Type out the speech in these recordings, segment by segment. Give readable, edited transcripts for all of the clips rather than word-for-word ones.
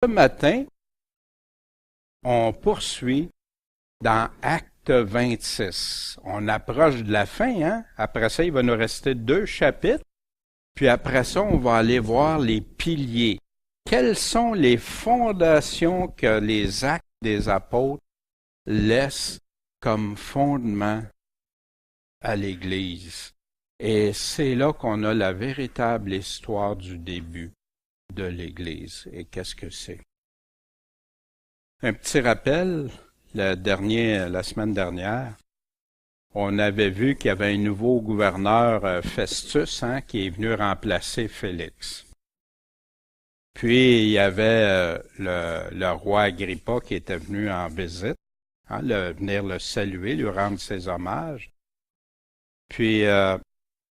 Ce matin, on poursuit dans Acte 26. On approche de la fin, hein? Après ça, il va nous rester 2 chapitres. Puis après ça, on va aller voir les piliers. Quelles sont les fondations que les actes des apôtres laissent comme fondement à l'Église? Et c'est là qu'on a la véritable histoire du début de l'Église. Et qu'est-ce que c'est? Un petit rappel, la semaine dernière, on avait vu qu'il y avait un nouveau gouverneur, Festus, qui est venu remplacer Félix. Puis il y avait le roi Agrippa qui était venu en visite, venir le saluer, lui rendre ses hommages. Puis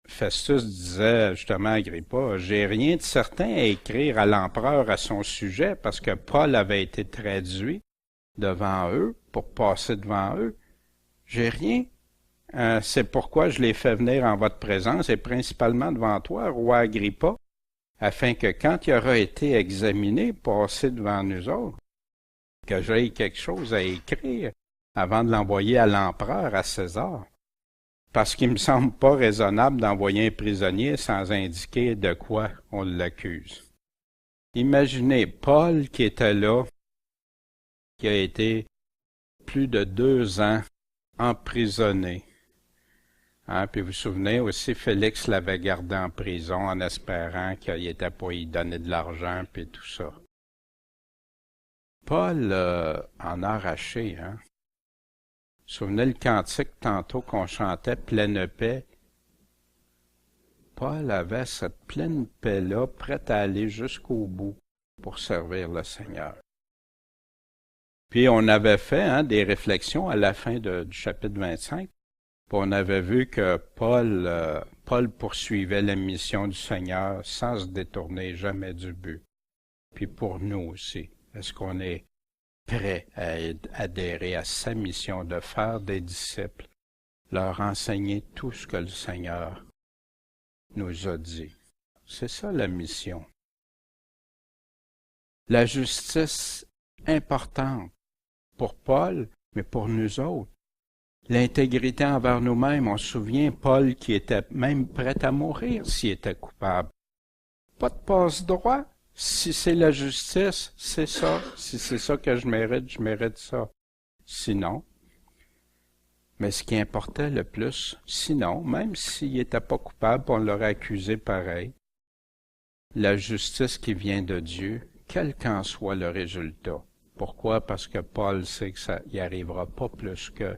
Festus disait justement à Agrippa, j'ai rien de certain à écrire à l'empereur à son sujet parce que Paul avait été traduit devant eux pour passer devant eux. J'ai rien. C'est pourquoi je l'ai fait venir en votre présence et principalement devant toi, roi Agrippa, afin que quand il aura été examiné, passé devant nous autres, que j'aie quelque chose à écrire avant de l'envoyer à l'empereur, à César. Parce qu'il me semble pas raisonnable d'envoyer un prisonnier sans indiquer de quoi on l'accuse. Imaginez Paul qui était là, qui a été plus de 2 ans emprisonné. Puis vous vous souvenez aussi, Félix l'avait gardé en prison en espérant qu'il n'était pas y donner de l'argent, puis tout ça. Paul en a arraché, Vous vous souvenez le cantique tantôt qu'on chantait, pleine paix? Paul avait cette pleine paix-là, prête à aller jusqu'au bout pour servir le Seigneur. Puis on avait fait des réflexions à la fin du chapitre 25. Puis on avait vu que Paul poursuivait la mission du Seigneur sans se détourner jamais du but. Puis pour nous aussi, est-ce qu'on est prêt à adhérer à sa mission de faire des disciples, leur enseigner tout ce que le Seigneur nous a dit? C'est ça la mission. La justice importante pour Paul, mais pour nous autres. L'intégrité envers nous-mêmes, on se souvient, Paul qui était même prêt à mourir s'il était coupable. Pas de passe-droit. Si c'est la justice, c'est ça. Si c'est ça que je mérite ça. Sinon, mais ce qui importait le plus, sinon, même s'il n'était pas coupable, on l'aurait accusé pareil, la justice qui vient de Dieu, quel qu'en soit le résultat. Pourquoi? Parce que Paul sait que ça n'y arrivera pas plus que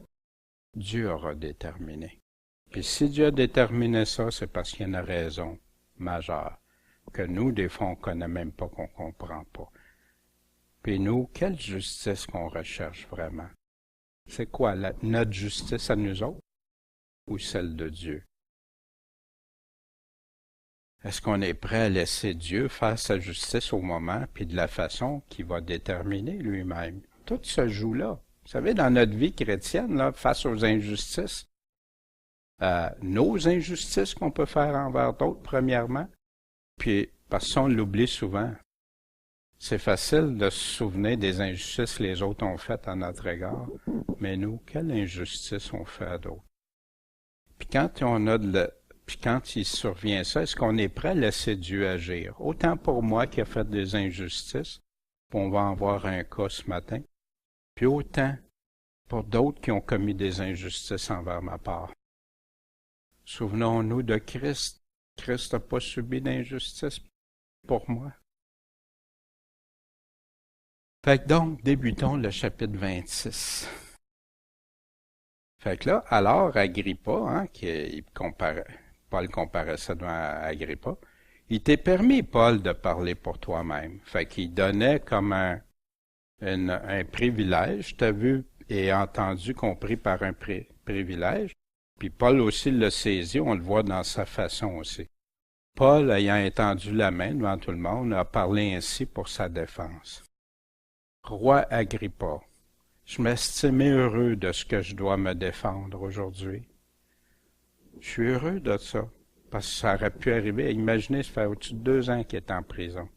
Dieu aura déterminé. Puis si Dieu a déterminé ça, c'est parce qu'il y a une raison majeure, que nous, des fois, on ne connaît même pas, qu'on ne comprend pas. Puis nous, quelle justice qu'on recherche vraiment? C'est quoi, notre justice à nous autres ou celle de Dieu? Est-ce qu'on est prêt à laisser Dieu faire sa justice au moment, puis de la façon qu'il va déterminer lui-même? Tout se joue là. Vous savez, dans notre vie chrétienne, là, face aux injustices, nos injustices qu'on peut faire envers d'autres, premièrement, puis parce qu'on l'oublie souvent. C'est facile de se souvenir des injustices que les autres ont faites à notre égard, mais nous, quelle injustice on fait à d'autres? Puis quand il survient ça, est-ce qu'on est prêt à laisser Dieu agir? Autant pour moi qui a fait des injustices, puis on va en voir un cas ce matin, puis autant pour d'autres qui ont commis des injustices envers ma part. Souvenons-nous de Christ. Christ n'a pas subi d'injustice pour moi. Fait que donc, débutons le chapitre 26. Fait que là, alors Agrippa, Paul comparaissait devant Agrippa, il t'est permis, Paul, de parler pour toi-même. Fait qu'il donnait comme un privilège, t'as vu et entendu, compris par un privilège. Puis Paul aussi l'a saisi, on le voit dans sa façon aussi. Paul, ayant étendu la main devant tout le monde, a parlé ainsi pour sa défense. Roi Agrippa, je m'estime heureux de ce que je dois me défendre aujourd'hui. Je suis heureux de ça, parce que ça aurait pu arriver. Imaginez, ça fait au-dessus de 2 ans qu'il est en prison.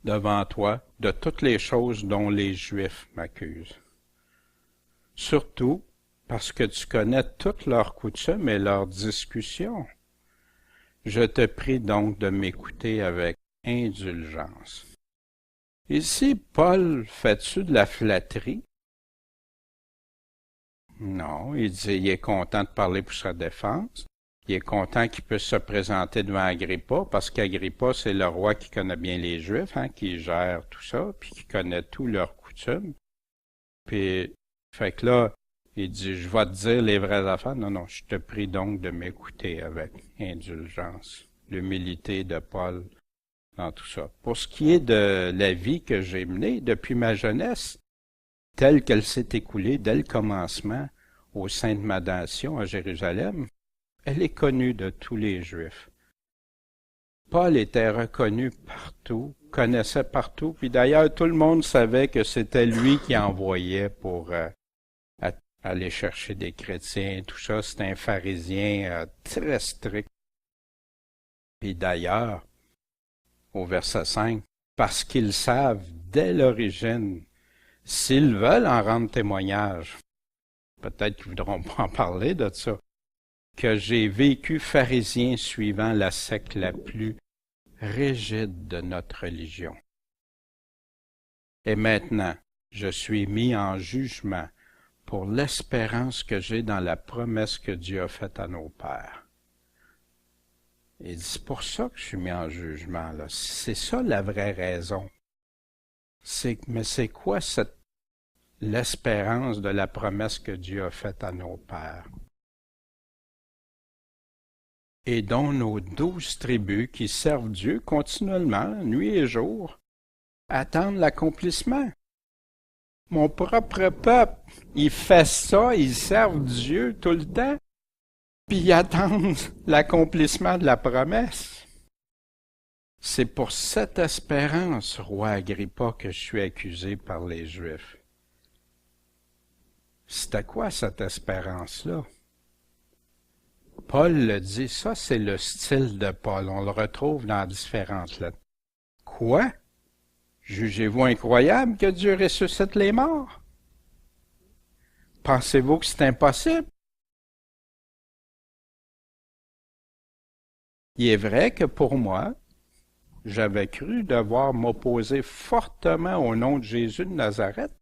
devant toi de toutes les choses dont les Juifs m'accusent. Surtout parce que tu connais toutes leurs coutumes et leurs discussions. Je te prie donc de m'écouter avec indulgence. Ici, Paul fait-tu de la flatterie? Non, il est content de parler pour sa défense. Il est content qu'il puisse se présenter devant Agrippa, parce qu'Agrippa, c'est le roi qui connaît bien les Juifs, qui gère tout ça, puis qui connaît tous leurs coutumes. Puis, fait que là, il dit, je vais te dire les vraies affaires. Non, je te prie donc de m'écouter avec indulgence. L'humilité de Paul dans tout ça. Pour ce qui est de la vie que j'ai menée depuis ma jeunesse, telle qu'elle s'est écoulée dès le commencement au sein de ma nation à Jérusalem, elle est connue de tous les Juifs. Paul était reconnu partout, connaissait partout, puis d'ailleurs tout le monde savait que c'était lui qui envoyait pour aller chercher des chrétiens, tout ça. C'était un pharisien très strict. Puis d'ailleurs, au verset 5, parce qu'ils savent dès l'origine, s'ils veulent en rendre témoignage, peut-être qu'ils voudront pas en parler de ça, que j'ai vécu pharisien suivant la secte la plus rigide de notre religion. Et maintenant, je suis mis en jugement pour l'espérance que j'ai dans la promesse que Dieu a faite à nos pères. Et c'est pour ça que je suis mis en jugement, là. C'est ça la vraie raison. Mais c'est quoi l'espérance de la promesse que Dieu a faite à nos pères? Et dont nos 12 tribus qui servent Dieu continuellement, nuit et jour, attendent l'accomplissement. Mon propre peuple, il fait ça, ils servent Dieu tout le temps, puis ils attendent l'accomplissement de la promesse. C'est pour cette espérance, roi Agrippa, que je suis accusé par les Juifs. C'était quoi cette espérance-là? Paul le dit, ça c'est le style de Paul, on le retrouve dans différentes lettres. Quoi? Jugez-vous incroyable que Dieu ressuscite les morts? Pensez-vous que c'est impossible? Il est vrai que pour moi, j'avais cru devoir m'opposer fortement au nom de Jésus de Nazareth.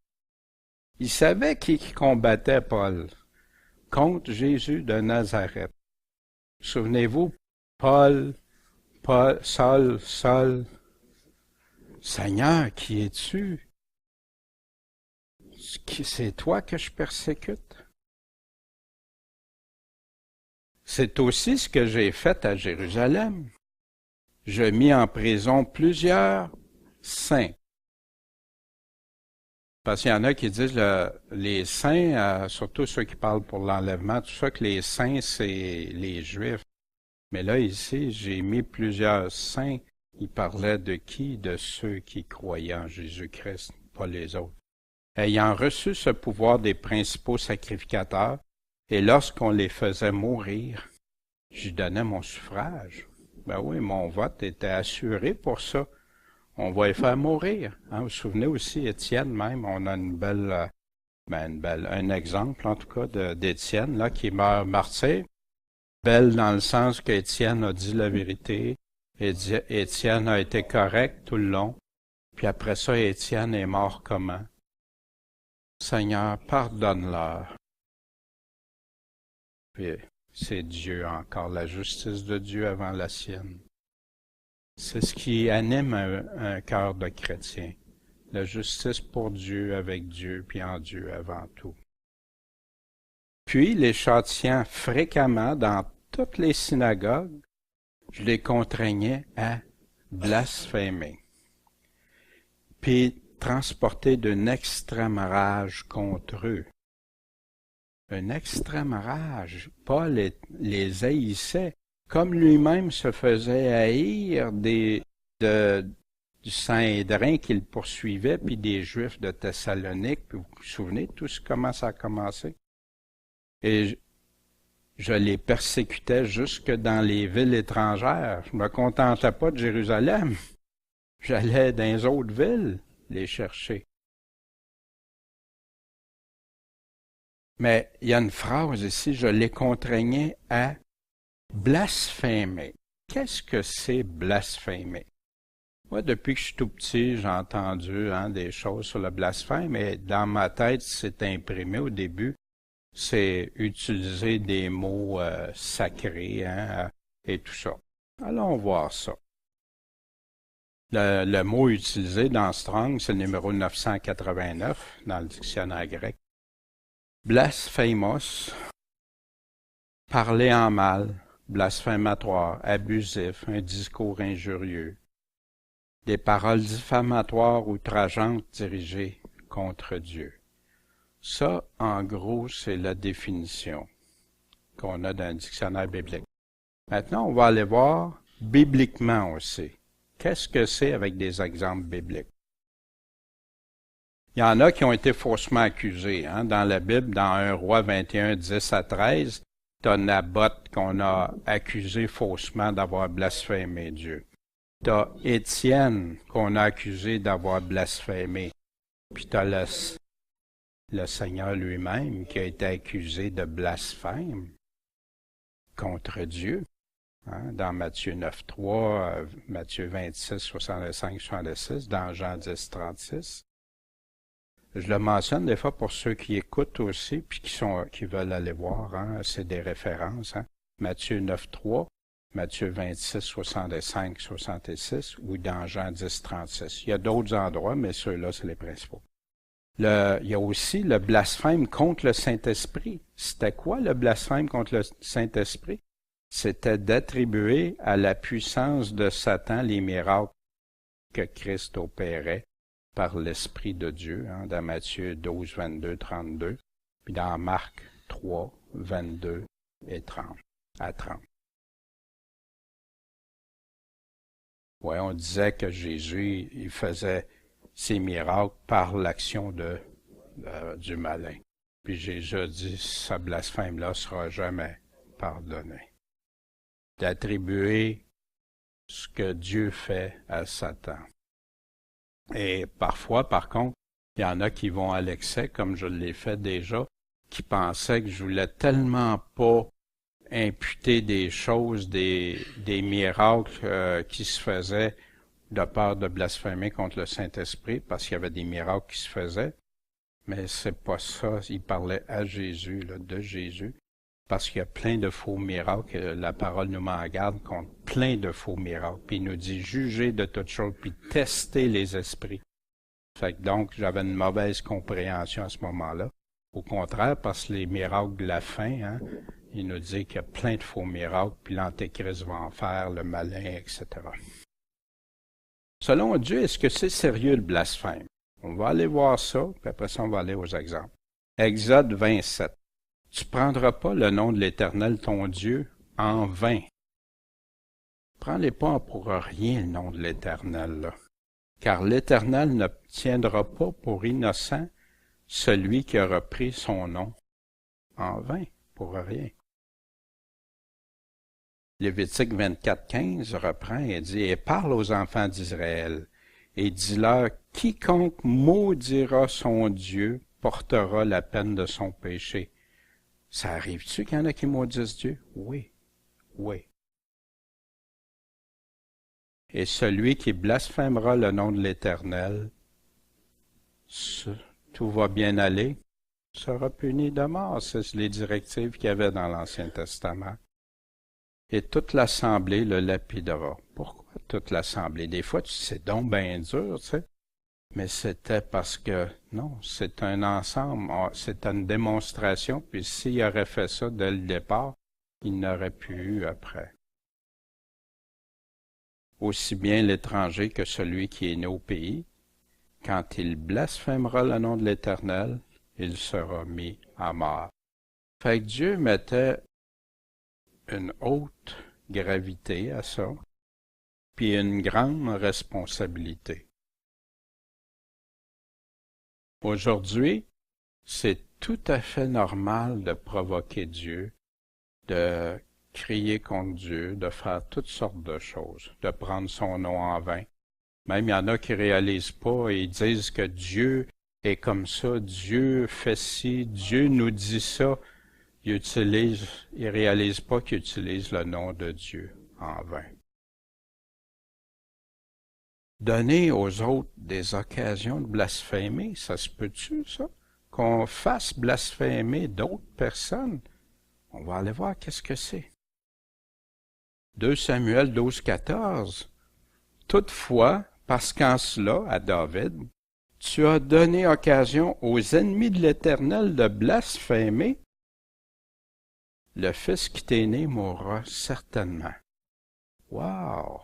Il savait qui combattait Paul contre Jésus de Nazareth. Souvenez-vous, Paul, Saul, Seigneur, qui es-tu? C'est toi que je persécute? C'est aussi ce que j'ai fait à Jérusalem. Je mis en prison plusieurs saints. Parce qu'il y en a qui disent les saints, surtout ceux qui parlent pour l'enlèvement, tout ça, que les saints, c'est les Juifs. Mais là, ici, j'ai mis plusieurs saints. Il parlait de qui? De ceux qui croyaient en Jésus-Christ, pas les autres. Ayant reçu ce pouvoir des principaux sacrificateurs, et lorsqu'on les faisait mourir, j'y donnais mon suffrage. Ben oui, mon vote était assuré pour ça. On va les faire mourir. Vous vous souvenez aussi, Étienne même, on a un exemple en tout cas d'Étienne là qui meurt martyr. Belle dans le sens qu'Étienne a dit la vérité. Étienne a été correct tout le long. Puis après ça, Étienne est mort comment? Seigneur, pardonne-leur. Puis c'est Dieu encore, la justice de Dieu avant la sienne. C'est ce qui anime un cœur de chrétien. La justice pour Dieu, avec Dieu, puis en Dieu avant tout. Puis, les châtiant fréquemment dans toutes les synagogues, je les contraignais à blasphémer. Puis, transporter d'une extrême rage contre eux. Une extrême rage. Paul les haïssait. Comme lui-même se faisait haïr du Sanhédrin qu'il poursuivait, puis des Juifs de Thessalonique, puis vous vous souvenez de tout comment ça a commencé? Et je les persécutais jusque dans les villes étrangères. Je me contentais pas de Jérusalem. J'allais dans les autres villes les chercher. Mais il y a une phrase ici, je les contraignais à blasphémer. Qu'est-ce que c'est blasphémer? Moi, depuis que je suis tout petit, j'ai entendu des choses sur le blasphème, et dans ma tête, c'est imprimé au début. C'est utiliser des mots sacrés et tout ça. Allons voir ça. Le mot utilisé dans Strong, c'est le numéro 989 dans le dictionnaire grec. Blasphémos, parler en mal, blasphématoire, abusif, un discours injurieux, des paroles diffamatoires ou outrageantes dirigées contre Dieu. Ça, en gros, c'est la définition qu'on a dans le dictionnaire biblique. Maintenant, on va aller voir bibliquement aussi. Qu'est-ce que c'est avec des exemples bibliques? Il y en a qui ont été faussement accusés. Dans la Bible, dans 1 Roi 21, 10 à 13, t'as Naboth qu'on a accusé faussement d'avoir blasphémé Dieu. T'as Étienne qu'on a accusé d'avoir blasphémé. Puis t'as le Seigneur lui-même qui a été accusé de blasphème contre Dieu. Dans Matthieu 9, 3, Matthieu 26, 65, 66, dans Jean 10, 36. Je le mentionne des fois pour ceux qui écoutent aussi, puis qui veulent aller voir, c'est des références. Matthieu 9, 3, Matthieu 26, 65, 66, ou dans Jean 10, 36. Il y a d'autres endroits, mais ceux-là, c'est les principaux. Il y a aussi le blasphème contre le Saint-Esprit. C'était quoi le blasphème contre le Saint-Esprit? C'était d'attribuer à la puissance de Satan les miracles que Christ opérait par l'Esprit de Dieu, dans Matthieu 12, 22, 32, puis dans Marc 3, 22 et 30 à 30. Ouais, on disait que Jésus, il faisait ses miracles par l'action du malin. Puis Jésus a dit, ce blasphème-là sera jamais pardonné. D'attribuer ce que Dieu fait à Satan. Et parfois, par contre, il y en a qui vont à l'excès, comme je l'ai fait déjà, qui pensaient que je voulais tellement pas imputer des choses, des miracles qui se faisaient de peur de blasphémer contre le Saint-Esprit, parce qu'il y avait des miracles qui se faisaient. Mais c'est pas ça. Il parlait à Jésus, de Jésus. Parce qu'il y a plein de faux miracles. La parole nous met en garde contre plein de faux miracles. Puis il nous dit, jugez de toutes choses, puis testez les esprits. Fait que donc, j'avais une mauvaise compréhension à ce moment-là. Au contraire, parce que les miracles de la fin, il nous dit qu'il y a plein de faux miracles, puis l'Antéchrist va en faire, le malin, etc. Selon Dieu, est-ce que c'est sérieux le blasphème? On va aller voir ça, puis après ça, on va aller aux exemples. Exode 27. Tu prendras pas le nom de l'Éternel, ton Dieu, en vain. Prends-les pas pour rien, le nom de l'Éternel, là. Car l'Éternel ne tiendra pas pour innocent celui qui aura pris son nom en vain, pour rien. Lévitique 24:15 reprend et dit, « Et parle aux enfants d'Israël, et dis-leur, quiconque maudira son Dieu portera la peine de son péché. » Ça arrive-tu qu'il y en a qui maudissent Dieu? Oui, oui. Et celui qui blasphémera le nom de l'Éternel, tout va bien aller, sera puni de mort. C'est les directives qu'il y avait dans l'Ancien Testament. Et toute l'assemblée le lapidera. Pourquoi toute l'assemblée? Des fois, c'est donc bien dur, tu sais. Mais c'était parce que, non, c'est un ensemble, c'est une démonstration, puis s'il aurait fait ça dès le départ, il n'aurait plus eu après. Aussi bien l'étranger que celui qui est né au pays, quand il blasphémera le nom de l'Éternel, il sera mis à mort. Fait que Dieu mettait une haute gravité à ça, puis une grande responsabilité. Aujourd'hui, c'est tout à fait normal de provoquer Dieu, de crier contre Dieu, de faire toutes sortes de choses, de prendre son nom en vain. Même il y en a qui réalisent pas et ils disent que Dieu est comme ça, Dieu fait ci, Dieu nous dit ça. Ils réalisent pas qu'ils utilisent le nom de Dieu en vain. Donner aux autres des occasions de blasphémer, ça se peut-tu, ça? Qu'on fasse blasphémer d'autres personnes? On va aller voir qu'est-ce que c'est. 2 Samuel 12, 14. Toutefois, parce qu'en cela, à David, tu as donné occasion aux ennemis de l'Éternel de blasphémer, le fils qui t'est né mourra certainement. Wow!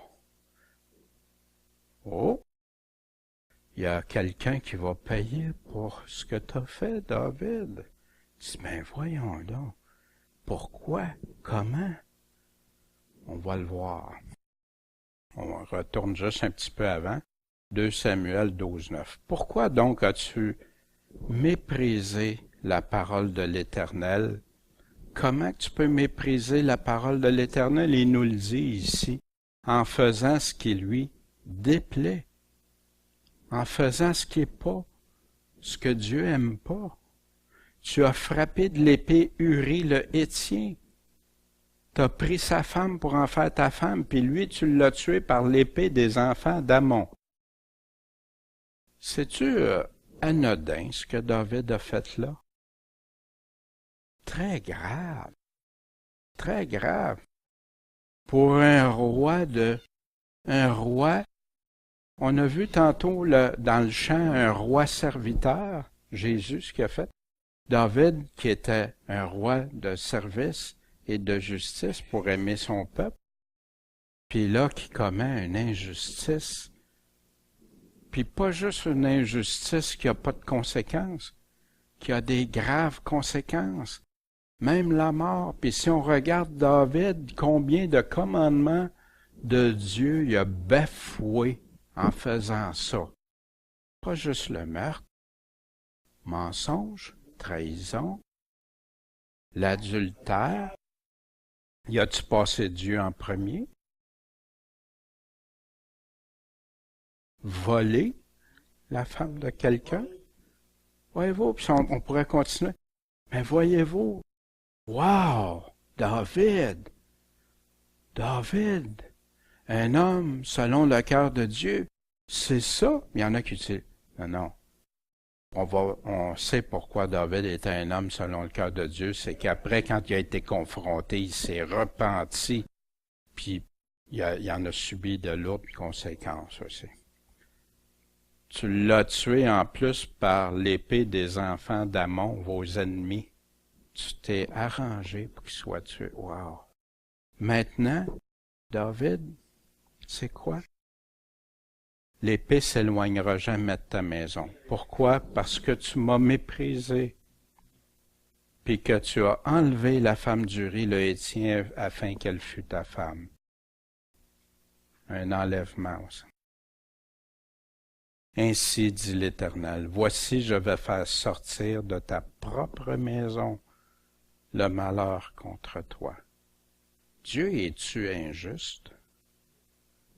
Oh! Il y a quelqu'un qui va payer pour ce que tu as fait, David. Tu dis, mais voyons donc. Pourquoi? Comment? On va le voir. On retourne juste un petit peu avant. 2 Samuel 12, 9. Pourquoi donc as-tu méprisé la parole de l'Éternel? Comment tu peux mépriser la parole de l'Éternel? Il nous le dit ici, en faisant ce qui lui déplaît, en faisant ce qui n'est pas, ce que Dieu aime pas. Tu as frappé de l'épée Uri le Hétien. Tu as pris sa femme pour en faire ta femme, puis lui, tu l'as tué par l'épée des enfants d'Amon. C'est-tu anodin ce que David a fait là? Très grave. Très grave. Pour un roi, on a vu tantôt dans le chant un roi serviteur, Jésus, ce qu'il a fait. David, qui était un roi de service et de justice pour aimer son peuple, puis là, qui commet une injustice, puis pas juste une injustice qui n'a pas de conséquences, qui a des graves conséquences, même la mort. Puis si on regarde David, combien de commandements de Dieu il a bafoué en faisant ça. Pas juste le meurtre, mensonge, trahison, l'adultère. Y a-tu passé Dieu en premier? Voler la femme de quelqu'un? Voyez-vous, puis on pourrait continuer. Mais voyez-vous, wow! David, un homme selon le cœur de Dieu, c'est ça. Il y en a qui disent, non. On sait pourquoi David était un homme selon le cœur de Dieu, c'est qu'après, quand il a été confronté, il s'est repenti, puis il en a subi de lourdes conséquences aussi. Tu l'as tué en plus par l'épée des enfants d'Amon, vos ennemis. Tu t'es arrangé pour qu'il soit tué. Wow! Maintenant, David, c'est quoi? L'épée s'éloignera jamais de ta maison. Pourquoi? Parce que tu m'as méprisé, puis que tu as enlevé la femme d'Uri, le Hétien, afin qu'elle fût ta femme. Un enlèvement aussi. Ainsi dit l'Éternel, voici je vais faire sortir de ta propre maison le malheur contre toi. Dieu est-tu injuste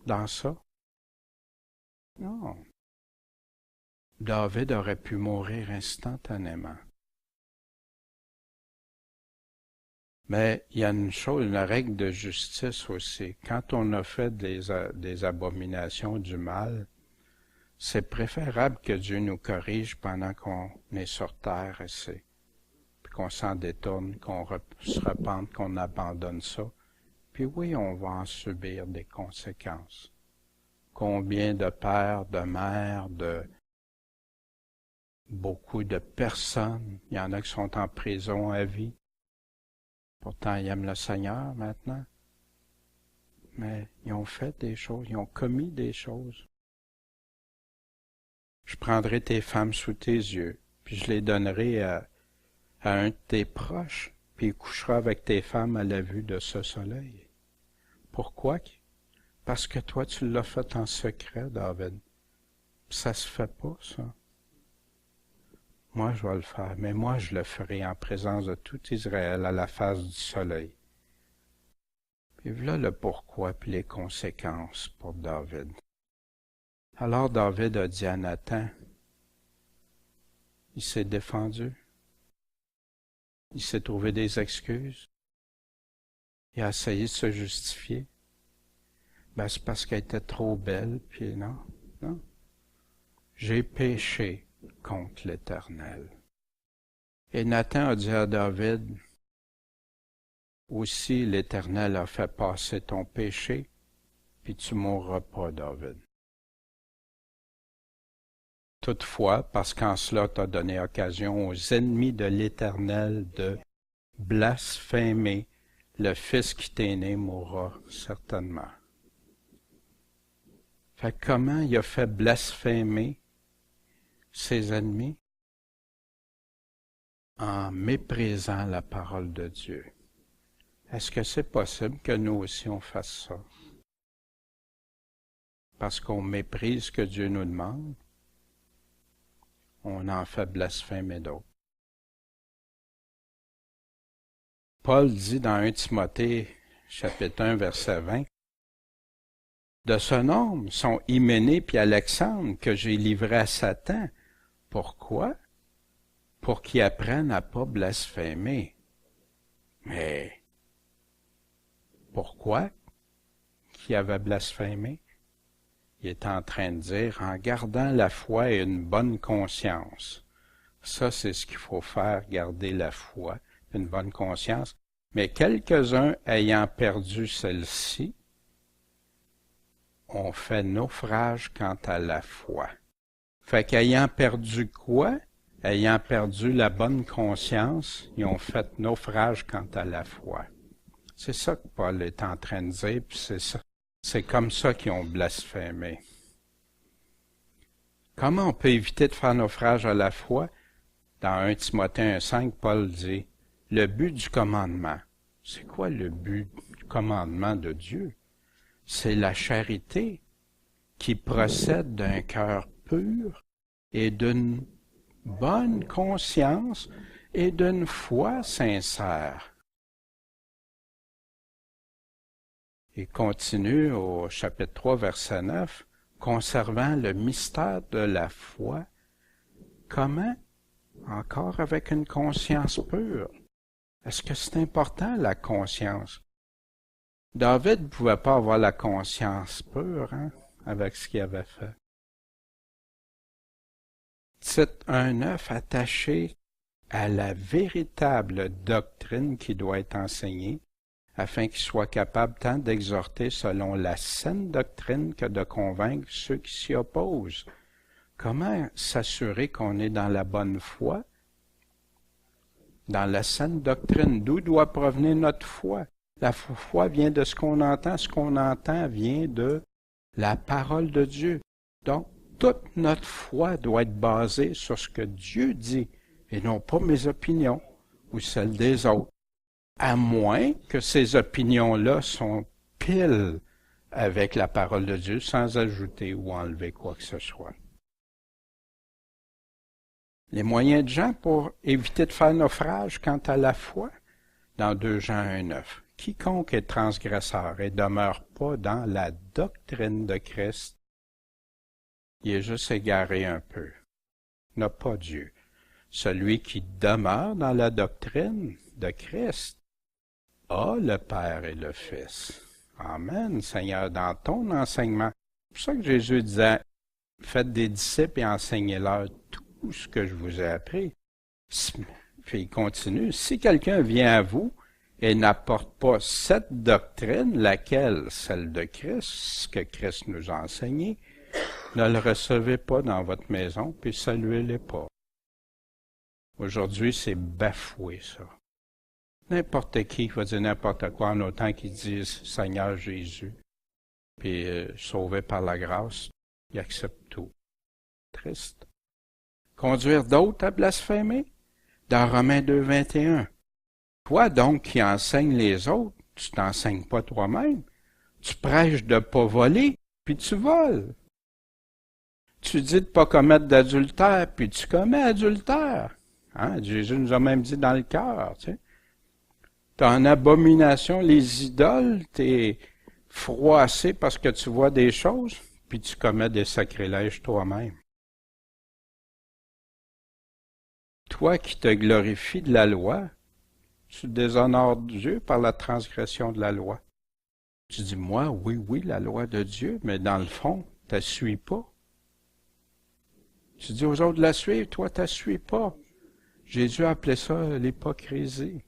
dans ça? Non. David aurait pu mourir instantanément. Mais il y a une chose, une règle de justice aussi. Quand on a fait des abominations du mal, c'est préférable que Dieu nous corrige pendant qu'on est sur terre ici, puis qu'on s'en détourne, qu'on se repente, qu'on abandonne ça. Puis oui, on va en subir des conséquences. Combien de pères, de mères, de beaucoup de personnes, il y en a qui sont en prison à vie. Pourtant, ils aiment le Seigneur maintenant. Mais ils ont fait des choses, ils ont commis des choses. Je prendrai tes femmes sous tes yeux, puis je les donnerai à un de tes proches, puis il couchera avec tes femmes à la vue de ce soleil. Pourquoi? Parce que toi, tu l'as fait en secret, David. Ça se fait pas, ça. Moi, je vais le faire, mais moi, je le ferai en présence de tout Israël à la face du soleil. Puis voilà le pourquoi puis les conséquences pour David. Alors David a dit à Nathan, il s'est défendu, il s'est trouvé des excuses, il a essayé de se justifier. Ben, c'est parce qu'elle était trop belle, puis non. J'ai péché contre l'Éternel. Et Nathan a dit à David, aussi l'Éternel a fait passer ton péché, puis tu mourras pas, David. Toutefois, parce qu'en cela t'as donné occasion aux ennemis de l'Éternel de blasphémer, le Fils qui t'est né mourra certainement. Fait comment il a fait blasphémer ses ennemis? En méprisant la parole de Dieu. Est-ce que c'est possible que nous aussi on fasse ça? Parce qu'on méprise ce que Dieu nous demande, on en fait blasphémer d'autres. Paul dit dans 1 Timothée, chapitre 1, verset 20, « De ce nombre sont Hyménée puis Alexandre que j'ai livrés à Satan. Pourquoi? Pour qu'ils apprennent à pas blasphémer. » Mais pourquoi qu'il avait blasphémé? Il est en train de dire, en gardant la foi et une bonne conscience. Ça, c'est ce qu'il faut faire, garder la foi, une bonne conscience. Mais quelques-uns ayant perdu celle-ci, ont fait naufrage quant à la foi. Fait qu'ayant perdu quoi? Ayant perdu la bonne conscience, ils ont fait naufrage quant à la foi. C'est ça que Paul est en train de dire, puis c'est ça. C'est comme ça qu'ils ont blasphémé. Comment on peut éviter de faire naufrage à la foi? Dans 1 Timothée 1,5, Paul dit, le but du commandement. C'est quoi le but du commandement de Dieu? C'est la charité qui procède d'un cœur pur et d'une bonne conscience et d'une foi sincère. Il continue au chapitre 3, verset 9, conservant le mystère de la foi. Comment? Encore avec une conscience pure. Est-ce que c'est important, la conscience? David ne pouvait pas avoir la conscience pure, avec ce qu'il avait fait. Tite 1.9, attaché à la véritable doctrine qui doit être enseignée, afin qu'il soit capable tant d'exhorter selon la saine doctrine que de convaincre ceux qui s'y opposent. Comment s'assurer qu'on est dans la bonne foi? Dans la saine doctrine, d'où doit provenir notre foi? La foi vient de ce qu'on entend vient de la parole de Dieu. Donc, toute notre foi doit être basée sur ce que Dieu dit, et non pas mes opinions ou celles des autres. À moins que ces opinions-là sont pile avec la parole de Dieu, sans ajouter ou enlever quoi que ce soit. Les moyens de Jean pour éviter de faire naufrage quant à la foi, dans 2 Jean 1,9. Quiconque est transgresseur et demeure pas dans la doctrine de Christ, il est juste égaré un peu, n'a pas Dieu. Celui qui demeure dans la doctrine de Christ a le Père et le Fils. Amen, Seigneur, dans ton enseignement. C'est pour ça que Jésus disait, faites des disciples et enseignez-leur tout ce que je vous ai appris. Puis il continue, si quelqu'un vient à vous et n'apporte pas cette doctrine, laquelle, celle de Christ, ce que Christ nous a enseigné, ne le recevez pas dans votre maison, puis saluez-les pas. Aujourd'hui, c'est bafoué, ça. N'importe qui va dire n'importe quoi en autant qu'ils disent Seigneur Jésus, puis sauvé par la grâce, il accepte tout. Triste. Conduire d'autres à blasphémer? Dans Romains 2, 21. Toi donc qui enseignes les autres, tu t'enseignes pas toi-même. Tu prêches de pas voler, puis tu voles. Tu dis de pas commettre d'adultère, puis tu commets adultère. Jésus nous a même dit dans le cœur, tu sais. T'as en abomination les idoles, t'es froissé parce que tu vois des choses, puis tu commets des sacrilèges toi-même. Toi qui te glorifies de la loi, tu déshonores Dieu par la transgression de la loi. Tu dis, moi, oui, la loi de Dieu, mais dans le fond, tu ne la suis pas. Tu dis aux autres de la suivre, toi, tu ne la suis pas. Jésus a appelé ça l'hypocrisie.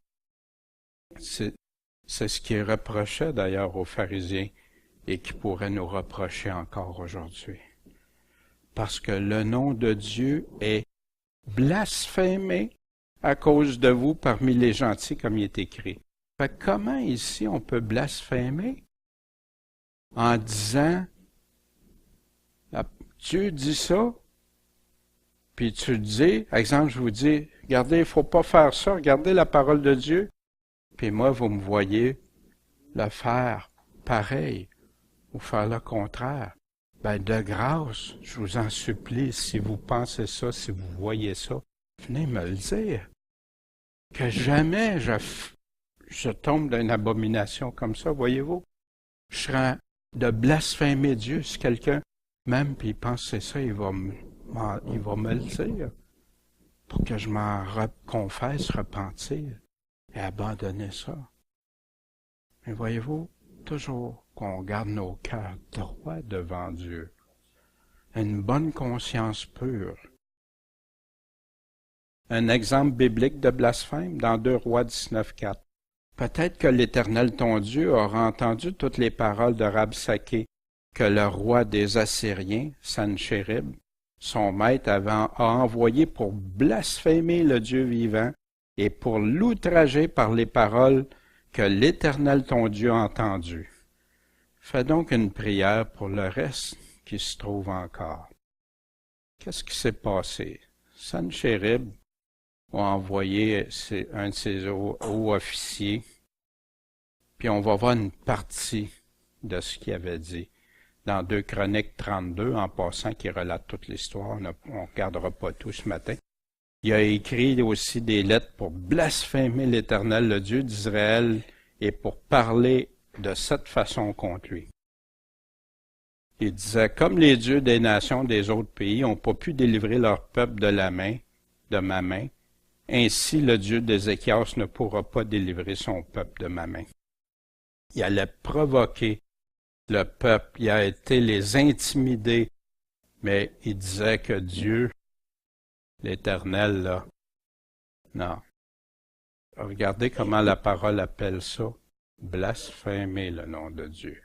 C'est ce qui reprochait d'ailleurs aux pharisiens et qui pourrait nous reprocher encore aujourd'hui. Parce que le nom de Dieu est blasphémé à cause de vous parmi les gentils, comme il est écrit. Fait que comment ici on peut blasphémer? En disant, Dieu dit ça, puis tu dis, exemple, je vous dis, regardez, il ne faut pas faire ça, regardez la parole de Dieu, puis moi, vous me voyez le faire pareil, ou faire le contraire. Ben, de grâce, je vous en supplie, si vous pensez ça, si vous voyez ça, venez me le dire. Que jamais je tombe d'une abomination comme ça, voyez-vous. Je serais de blasphémer Dieu si quelqu'un, même, puis il pense que c'est ça, il va me le dire. Pour que je m'en confesse, repentir et abandonner ça. Mais voyez-vous, toujours qu'on garde nos cœurs droits devant Dieu. Une bonne conscience pure. Un exemple biblique de blasphème dans 2 Rois 19:4. Peut-être que l'Éternel ton Dieu aura entendu toutes les paroles de Rabsaké que le roi des Assyriens, Sanchérib, son maître, a envoyé pour blasphémer le Dieu vivant et pour l'outrager par les paroles que l'Éternel ton Dieu a entendues. Fais donc une prière pour le reste qui se trouve encore. Qu'est-ce qui s'est passé? Sanchérib a envoyé un de ses hauts officiers, puis on va voir une partie de ce qu'il avait dit dans 2 Chroniques 32, en passant, qui relate toute l'histoire. On ne regardera pas tout ce matin. Il a écrit aussi des lettres pour blasphémer l'Éternel, le Dieu d'Israël, et pour parler de cette façon contre lui. Il disait, comme les dieux des nations des autres pays n'ont pas pu délivrer leur peuple de ma main, ainsi le Dieu d'Ézéchias ne pourra pas délivrer son peuple de ma main. Il allait provoquer le peuple, il a été les intimider, mais il disait que Dieu, l'Éternel, là, non. Regardez comment la parole appelle ça, blasphémer le nom de Dieu.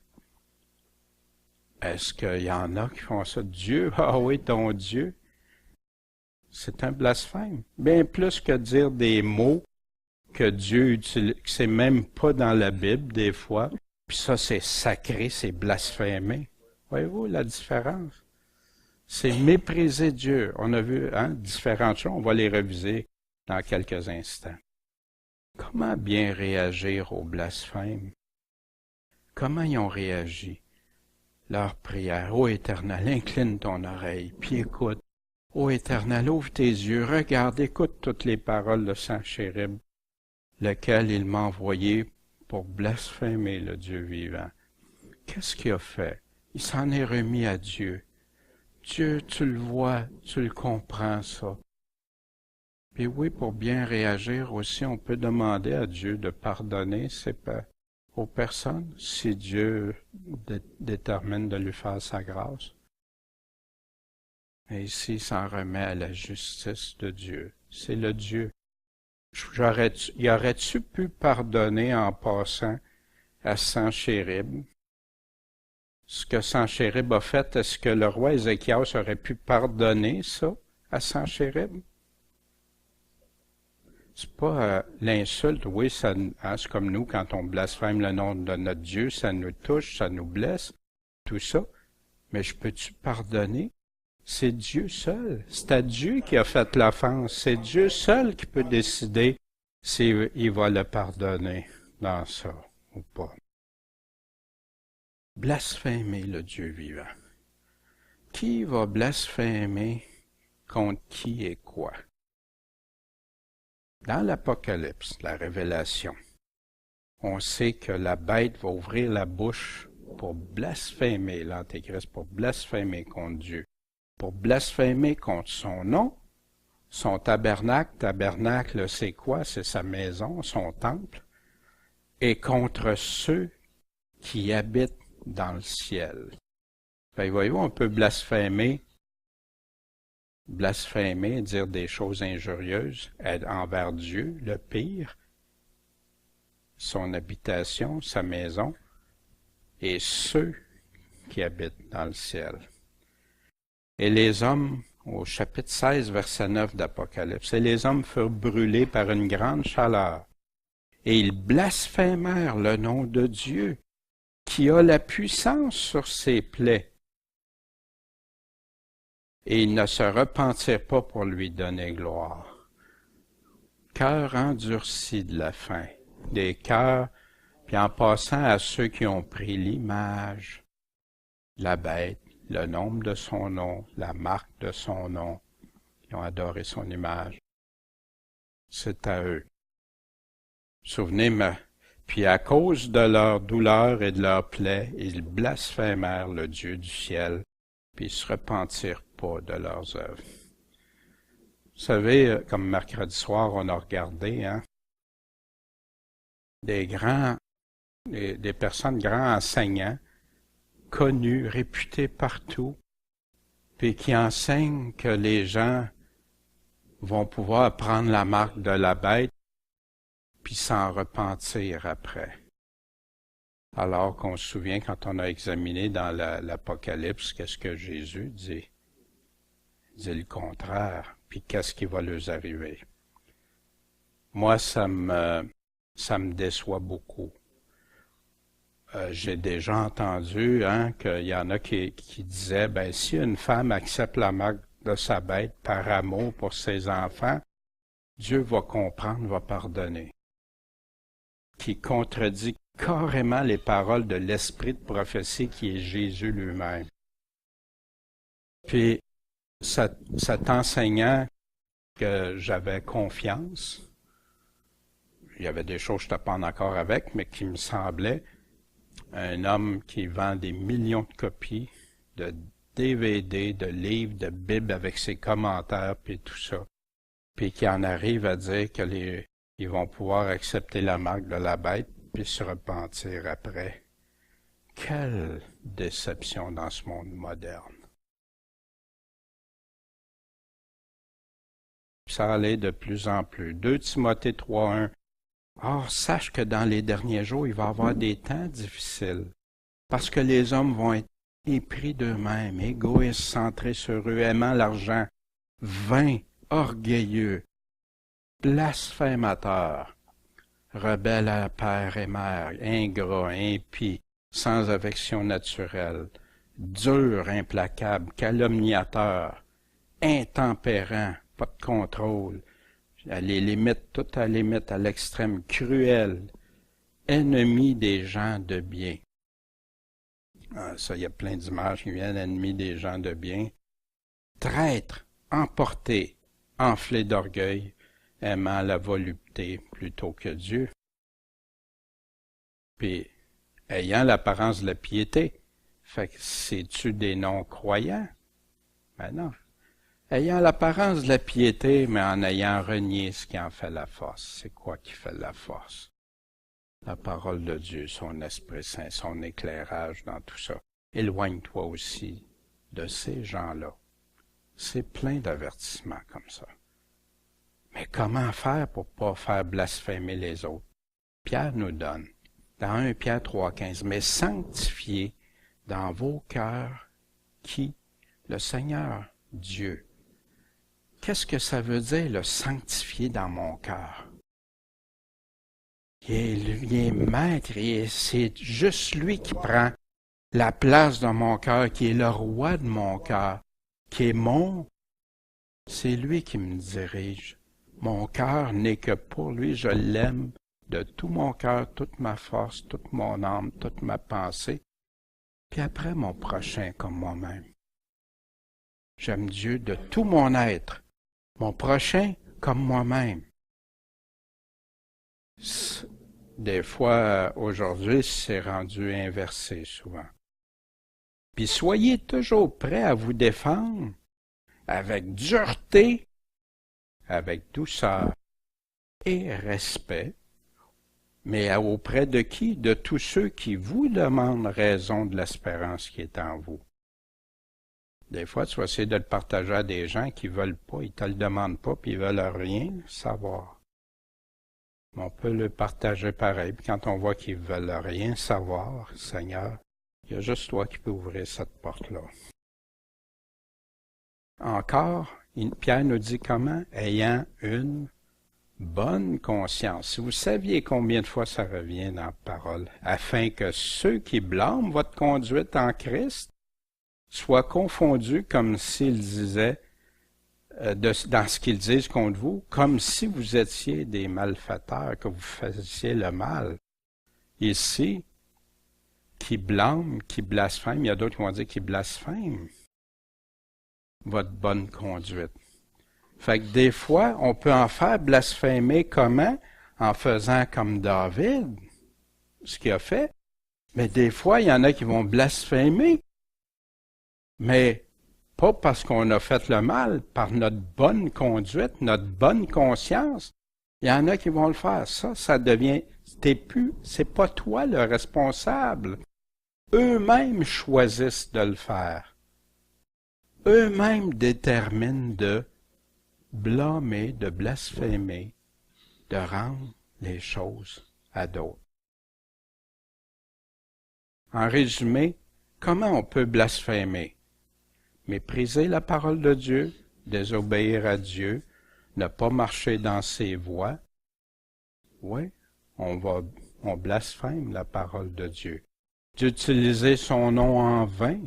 Est-ce qu'il y en a qui font ça? Dieu, ah oui, ton Dieu. C'est un blasphème. Bien plus que dire des mots que Dieu utilise, que c'est même pas dans la Bible des fois. Puis ça, c'est sacré, c'est blasphémé. Voyez-vous la différence? C'est mépriser Dieu. On a vu différentes choses, on va les reviser dans quelques instants. Comment bien réagir au blasphème? Comment ils ont réagi? Leur prière. Ô Éternel, incline ton oreille, puis écoute. Ô Éternel, ouvre tes yeux, regarde, écoute toutes les paroles de Sanchérib, lequel il m'a envoyé pour blasphémer le Dieu vivant. Qu'est-ce qu'il a fait? Il s'en est remis à Dieu. Dieu, tu le vois, tu le comprends, ça. Puis oui, pour bien réagir aussi, on peut demander à Dieu de pardonner aux personnes si Dieu détermine de lui faire sa grâce. Et ici, il s'en remet à la justice de Dieu. C'est le Dieu. Y aurais-tu pu pardonner en passant à Sanchérib? Ce que Sanchérib a fait, est-ce que le roi Ézéchias aurait pu pardonner ça à Sanchérib? C'est pas l'insulte, oui, c'est comme nous, quand on blasphème le nom de notre Dieu, ça nous touche, ça nous blesse, tout ça. Mais je peux-tu pardonner? C'est Dieu seul. C'est à Dieu qui a fait l'offense. C'est Dieu seul qui peut décider s'il va le pardonner dans ça ou pas. Blasphémer le Dieu vivant. Qui va blasphémer contre qui et quoi? Dans l'Apocalypse, la Révélation, on sait que la bête va ouvrir la bouche pour blasphémer l'Antéchrist, pour blasphémer contre Dieu, pour blasphémer contre son nom, son tabernacle. Tabernacle, c'est quoi? C'est sa maison, son temple. Et contre ceux qui habitent dans le ciel. Fait, voyez-vous, on peut blasphémer, dire des choses injurieuses envers Dieu, le pire, son habitation, sa maison, et ceux qui habitent dans le ciel. Et les hommes, au chapitre 16, verset 9 d'Apocalypse, et les hommes furent brûlés par une grande chaleur, et ils blasphémèrent le nom de Dieu, qui a la puissance sur ses plaies. Et ils ne se repentirent pas pour lui donner gloire. Cœur endurci de la faim, des cœurs, puis en passant à ceux qui ont pris l'image, la bête, le nombre de son nom, la marque de son nom, qui ont adoré son image. C'est à eux. Souvenez-moi, puis à cause de leur douleur et de leur plaie, ils blasphémèrent le Dieu du ciel, puis ils se repentirent pas de leurs œuvres. Vous savez, comme mercredi soir, on a regardé, des personnes, grands enseignants, connus, réputés partout, puis qui enseignent que les gens vont pouvoir prendre la marque de la bête puis s'en repentir après. Alors qu'on se souvient, quand on a examiné dans l'Apocalypse, qu'est-ce que Jésus dit? Il dit le contraire. Puis qu'est-ce qui va leur arriver? Moi, ça me déçoit beaucoup. J'ai déjà entendu qu'il y en a qui disaient, si une femme accepte la marque de sa bête par amour pour ses enfants, Dieu va comprendre, va pardonner. Qui contredit carrément les paroles de l'esprit de prophétie qui est Jésus lui-même. Puis, cet enseignant que j'avais confiance, il y avait des choses que je n'étais pas en accord avec, mais qui me semblait un homme qui vend des millions de copies de DVD, de livres, de Bibles avec ses commentaires, puis tout ça, puis qui en arrive à dire que ils vont pouvoir accepter la marque de la bête, puis se repentir après. Quelle déception dans ce monde moderne. Ça allait de plus en plus. 2 Timothée 3:1. Or, sache que dans les derniers jours, il va y avoir des temps difficiles, parce que les hommes vont être épris d'eux-mêmes, égoïstes, centrés sur eux, aimant l'argent, vains, orgueilleux, blasphémateurs, rebelles à père et mère, ingrats, impies, sans affection naturelle, durs, implacables, calomniateurs, intempérants, pas de contrôle, à les limites, tout à limite, à l'extrême, cruels, ennemis des gens de bien. Ça, il y a plein d'images qui viennent, ennemis des gens de bien. Traîtres, emportés, enflés d'orgueil, aimant la volupté plutôt que Dieu. Puis, ayant l'apparence de la piété. Fait que c'est-tu des non-croyants? Ben non. Ayant l'apparence de la piété, mais en ayant renié ce qui en fait la force. C'est quoi qui fait la force? La parole de Dieu, son Esprit Saint, son éclairage dans tout ça. Éloigne-toi aussi de ces gens-là. C'est plein d'avertissements comme ça. Mais comment faire pour pas faire blasphémer les autres? Pierre nous donne, dans 1 Pierre 3,15, « Mais sanctifiez dans vos cœurs qui? Le Seigneur, Dieu. » Qu'est-ce que ça veut dire, le sanctifier dans mon cœur? Il est maître, c'est juste lui qui prend la place dans mon cœur, qui est le roi de mon cœur, qui est c'est lui qui me dirige. Mon cœur n'est que pour lui, je l'aime de tout mon cœur, toute ma force, toute mon âme, toute ma pensée, puis après mon prochain comme moi-même. J'aime Dieu de tout mon être, mon prochain comme moi-même. des fois, aujourd'hui, c'est rendu inversé souvent. Puis soyez toujours prêts à vous défendre avec dureté, avec douceur et respect, mais auprès de qui? De tous ceux qui vous demandent raison de l'espérance qui est en vous. Des fois, tu vas essayer de le partager à des gens qui veulent pas, ils te le demandent pas, puis ils veulent rien savoir. Mais on peut le partager pareil, puis quand on voit qu'ils veulent rien savoir, Seigneur, il y a juste toi qui peux ouvrir cette porte-là. Encore, Pierre nous dit comment? Ayant une bonne conscience. Si vous saviez combien de fois ça revient dans la parole, afin que ceux qui blâment votre conduite en Christ soient confondus comme s'ils disaient, dans ce qu'ils disent contre vous, comme si vous étiez des malfaiteurs, que vous faisiez le mal. Ici, qui blâment, qui blasphèment, il y a d'autres qui vont dire qui blasphèment votre bonne conduite. Fait que des fois, on peut en faire blasphémer comment? En faisant comme David, ce qu'il a fait. Mais des fois, il y en a qui vont blasphémer. Mais pas parce qu'on a fait le mal, par notre bonne conduite, notre bonne conscience. Il y en a qui vont le faire. Ça devient, c'est pas toi le responsable. Eux-mêmes choisissent de le faire. Eux-mêmes déterminent de blâmer, de blasphémer, de rendre les choses à d'autres. En résumé, comment on peut blasphémer? Mépriser la parole de Dieu, désobéir à Dieu, ne pas marcher dans ses voies. Oui, on blasphème la parole de Dieu. D'utiliser son nom en vain,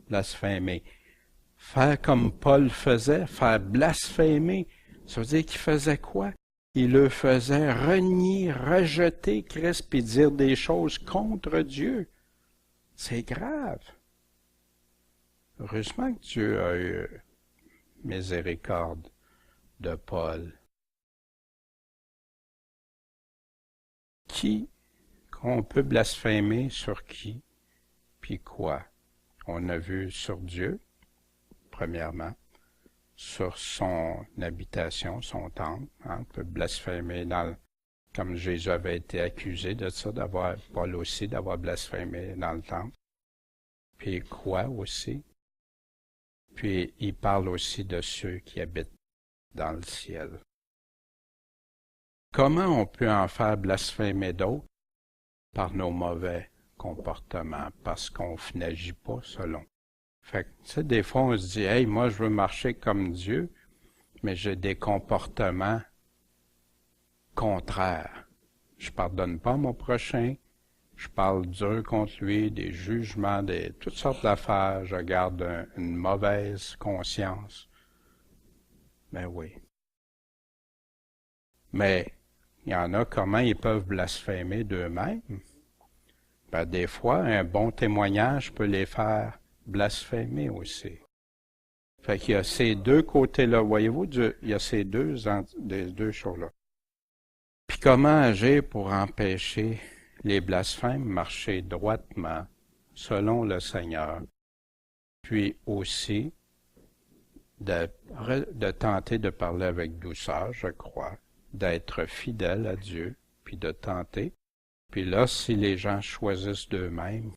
blasphémer. Faire comme Paul faisait, faire blasphémer, ça veut dire qu'il faisait quoi? Il le faisait renier, rejeter Christ, puis dire des choses contre Dieu. C'est grave. Heureusement que Dieu a eu miséricorde de Paul. Qui qu'on peut blasphémer sur qui, puis quoi? On a vu sur Dieu, premièrement, sur son habitation, son temple. On peut blasphémer comme Jésus avait été accusé de ça, Paul aussi, d'avoir blasphémé dans le temple. Puis quoi aussi? Puis il parle aussi de ceux qui habitent dans le ciel. Comment on peut en faire blasphémer d'autres? Par nos mauvais comportements, parce qu'on n'agit pas selon. Fait que, tu sais, des fois on se dit, hey, moi je veux marcher comme Dieu, mais j'ai des comportements contraires. Je pardonne pas mon prochain, je parle dur contre lui, des jugements, toutes sortes d'affaires, je garde une mauvaise conscience. Ben oui. Mais il y en a comment ils peuvent blasphémer d'eux-mêmes. Ben, des fois, un bon témoignage peut les faire blasphémer aussi. Fait qu'il y a ces deux côtés-là, voyez-vous, il y a ces deux choses-là. Puis comment agir pour empêcher les blasphèmes marcher droitement selon le Seigneur? Puis aussi, de tenter de parler avec douceur, je crois, d'être fidèle à Dieu, puis de tenter. Puis là, si les gens choisissent d'eux-mêmes,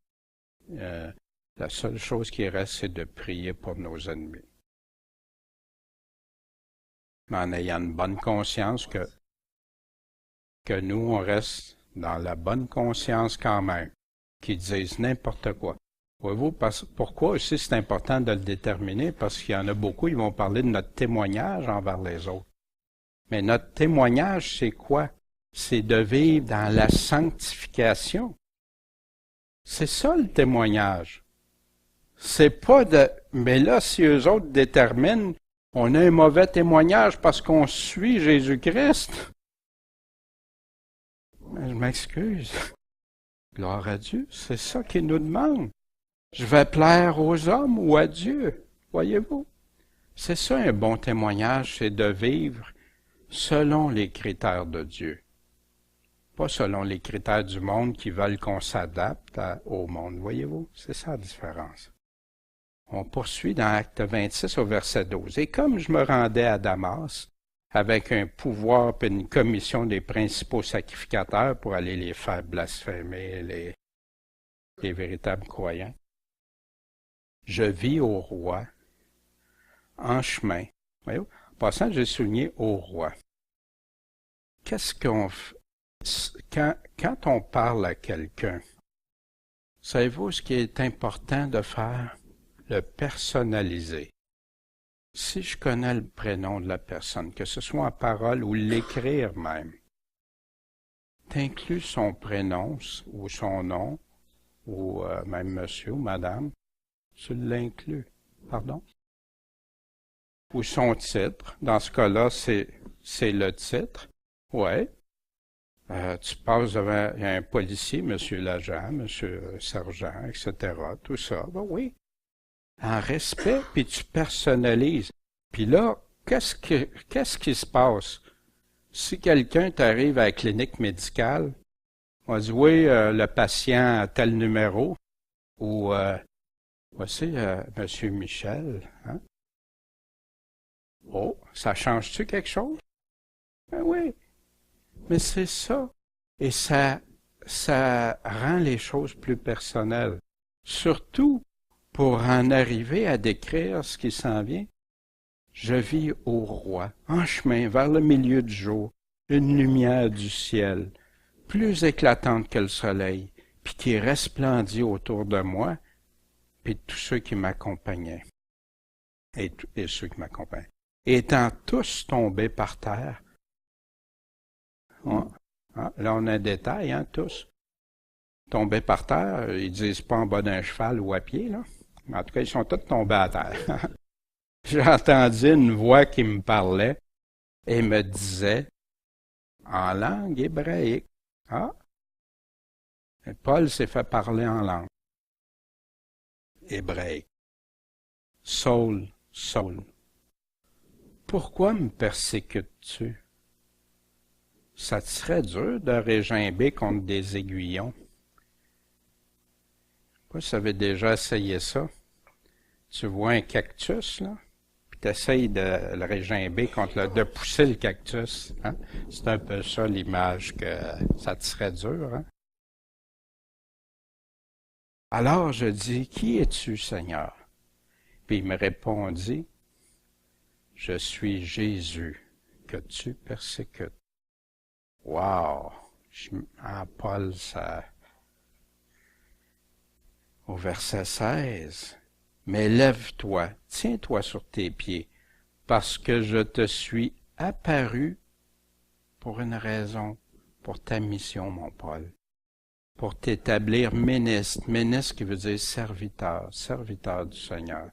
la seule chose qui reste, c'est de prier pour nos ennemis. Mais en ayant une bonne conscience que nous, on reste dans la bonne conscience quand même, qui disent n'importe quoi. Voyez-vous, pourquoi aussi c'est important de le déterminer? Parce qu'il y en a beaucoup, ils vont parler de notre témoignage envers les autres. Mais notre témoignage, c'est quoi? C'est de vivre dans la sanctification. C'est ça le témoignage. C'est pas de... Mais là, si eux autres déterminent, on a un mauvais témoignage parce qu'on suit Jésus-Christ. Mais je m'excuse. Gloire à Dieu, c'est ça qu'il nous demande. Je vais plaire aux hommes ou à Dieu, voyez-vous. C'est ça un bon témoignage, c'est de vivre selon les critères de Dieu. pas selon les critères du monde qui veulent qu'on s'adapte au monde. Voyez-vous? C'est ça la différence. On poursuit dans Acte 26 au verset 12. « Et comme je me rendais à Damas, avec un pouvoir et une commission des principaux sacrificateurs pour aller les faire blasphémer, les véritables croyants, je vis au roi, en chemin. » Voyez-vous? En passant, j'ai souligné au roi. Qu'est-ce qu'on fait? Quand on parle à quelqu'un, savez-vous ce qui est important de faire? Le personnaliser. Si je connais le prénom de la personne, que ce soit en parole ou l'écrire même, t'inclus son prénom ou son nom, ou même monsieur ou madame, tu l'inclus. Pardon? Ou son titre. Dans ce cas-là, c'est le titre. Ouais. Tu passes devant un policier, monsieur l'agent, monsieur sergent, etc. Tout ça. Ben oui. En respect, puis tu personnalises. Puis là, qu'est-ce qui se passe? Si quelqu'un t'arrive à la clinique médicale, on dit oui, le patient a tel numéro, ou voici monsieur Michel. Hein? Oh, ça change-tu quelque chose? Ben oui. Mais c'est ça. Et ça rend les choses plus personnelles. Surtout pour en arriver à décrire ce qui s'en vient. Je vis au roi, en chemin vers le milieu du jour, une lumière du ciel, plus éclatante que le soleil, puis qui resplendit autour de moi, puis de tous ceux qui m'accompagnaient. Et ceux qui m'accompagnaient. Étant tous tombés par terre. Là, on a un détail, hein, tous. Tombés par terre, ils disent pas en bas d'un cheval ou à pied, là. En tout cas, ils sont tous tombés à terre. J'ai entendu une voix qui me parlait et me disait en langue hébraïque. Ah! Et Paul s'est fait parler en langue hébraïque. Saul, Saul, pourquoi me persécutes-tu? Ça te serait dur de régimber contre des aiguillons. Vous savez déjà essayé ça. Tu vois un cactus, là, puis tu essayes de le régimber de pousser le cactus. Hein? C'est un peu ça l'image que ça te serait dur. Hein? Alors je dis, qui es-tu, Seigneur? Puis il me répondit, je suis Jésus que tu persécutes. Wow! Paul, ça... Au verset 16, « Mais lève-toi, tiens-toi sur tes pieds, parce que je te suis apparu pour une raison, pour ta mission, mon Paul, pour t'établir ministre, ministre qui veut dire serviteur, serviteur du Seigneur,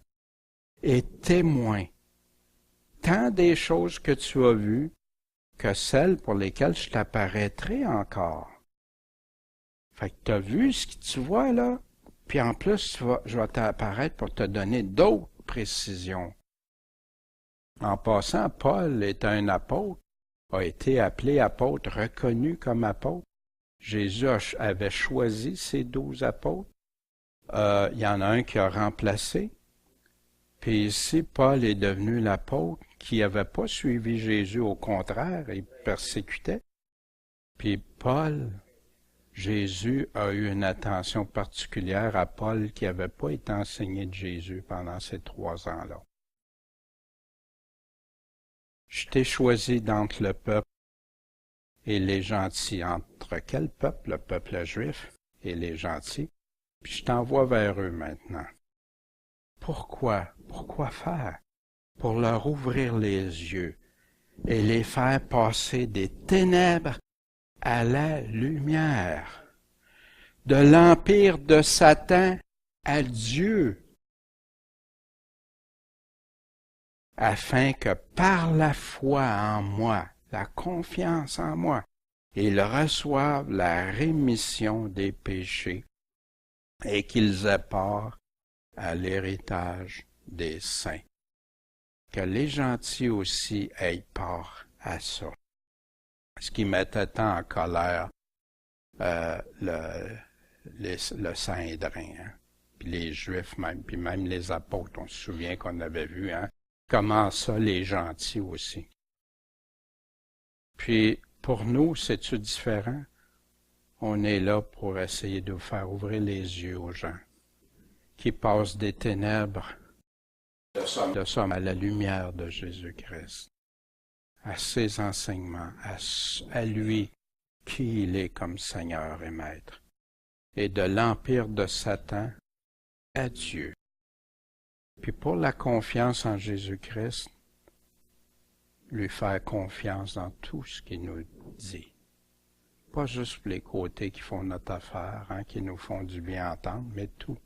et témoin, tant des choses que tu as vues, que celles pour lesquelles je t'apparaîtrai encore. » Fait que tu as vu ce que tu vois là? Puis en plus, je vais t'apparaître pour te donner d'autres précisions. En passant, Paul est un apôtre, a été appelé apôtre, reconnu comme apôtre. Jésus avait choisi ses 12 apôtres. Il y en a un qui a remplacé. Puis ici, Paul est devenu l'apôtre qui n'avait pas suivi Jésus, au contraire, il persécutait. Puis Paul... Jésus a eu une attention particulière à Paul qui n'avait pas été enseigné de Jésus pendant ces 3 ans-là. Je t'ai choisi d'entre le peuple et les gentils. Entre quel peuple? Le peuple juif et les gentils. Puis je t'envoie vers eux maintenant. Pourquoi? Pourquoi faire? Pour leur ouvrir les yeux et les faire passer des ténèbres à la lumière, de l'empire de Satan à Dieu, afin que par la foi en moi, la confiance en moi, ils reçoivent la rémission des péchés et qu'ils aient part à l'héritage des saints. Que les gentils aussi aient part à ça. Ce qui mettait tant en colère le Sanhédrin, hein? Puis les Juifs même, puis même les apôtres, on se souvient qu'on avait vu, hein? Comment ça, les gentils aussi. Puis, pour nous, c'est-tu différent? On est là pour essayer de faire ouvrir les yeux aux gens qui passent des ténèbres de somme à la lumière de Jésus-Christ, à ses enseignements, à lui, qui il est comme Seigneur et Maître, et de l'empire de Satan à Dieu. Puis pour la confiance en Jésus-Christ, lui faire confiance dans tout ce qu'il nous dit. Pas juste les côtés qui font notre affaire, hein, qui nous font du bien entendre, mais tout.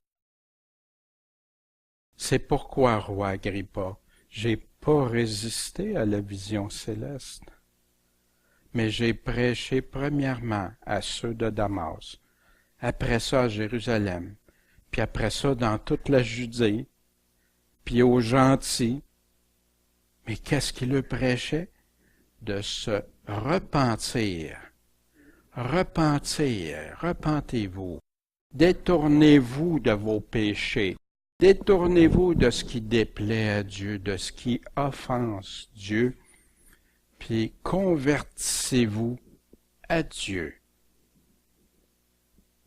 C'est pourquoi, roi Agrippa, j'ai pas résisté à la vision céleste, mais j'ai prêché premièrement à ceux de Damas, après ça à Jérusalem, puis après ça dans toute la Judée, puis aux gentils. Mais qu'est-ce qu'il leur prêchait? De se repentir. Repentir, repentez-vous. Détournez-vous de vos péchés. Détournez-vous de ce qui déplaît à Dieu, de ce qui offense Dieu, puis convertissez-vous à Dieu.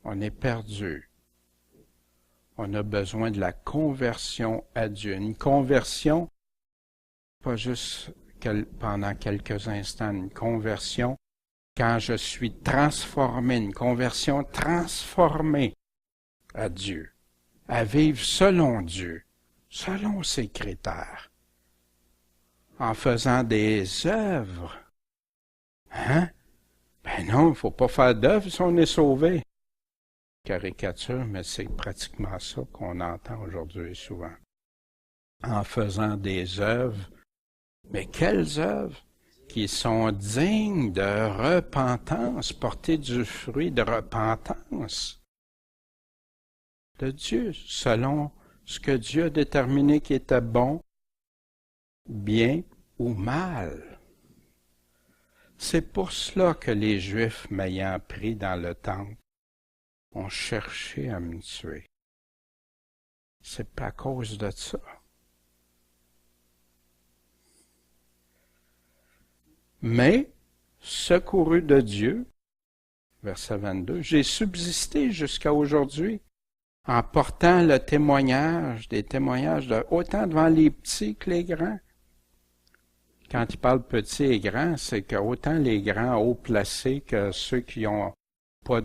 On est perdu. On a besoin de la conversion à Dieu. Une conversion, pas juste pendant quelques instants, une conversion quand je suis transformé, une conversion transformée à Dieu, à vivre selon Dieu, selon ses critères, en faisant des œuvres. Hein? Ben non, il ne faut pas faire d'œuvres si on est sauvé. Caricature, mais c'est pratiquement ça qu'on entend aujourd'hui souvent. En faisant des œuvres, mais quelles œuvres? Qui sont dignes de repentance, porter du fruit de repentance de Dieu, selon ce que Dieu a déterminé qui était bon, bien ou mal. C'est pour cela que les Juifs, m'ayant pris dans le temple, ont cherché à me tuer. C'est pas à cause de ça. Mais, secouru de Dieu, verset 22, j'ai subsisté jusqu'à aujourd'hui en portant le témoignage, des témoignages autant devant les petits que les grands. Quand il parle petits et grands, c'est que autant les grands haut placés que ceux qui ont pas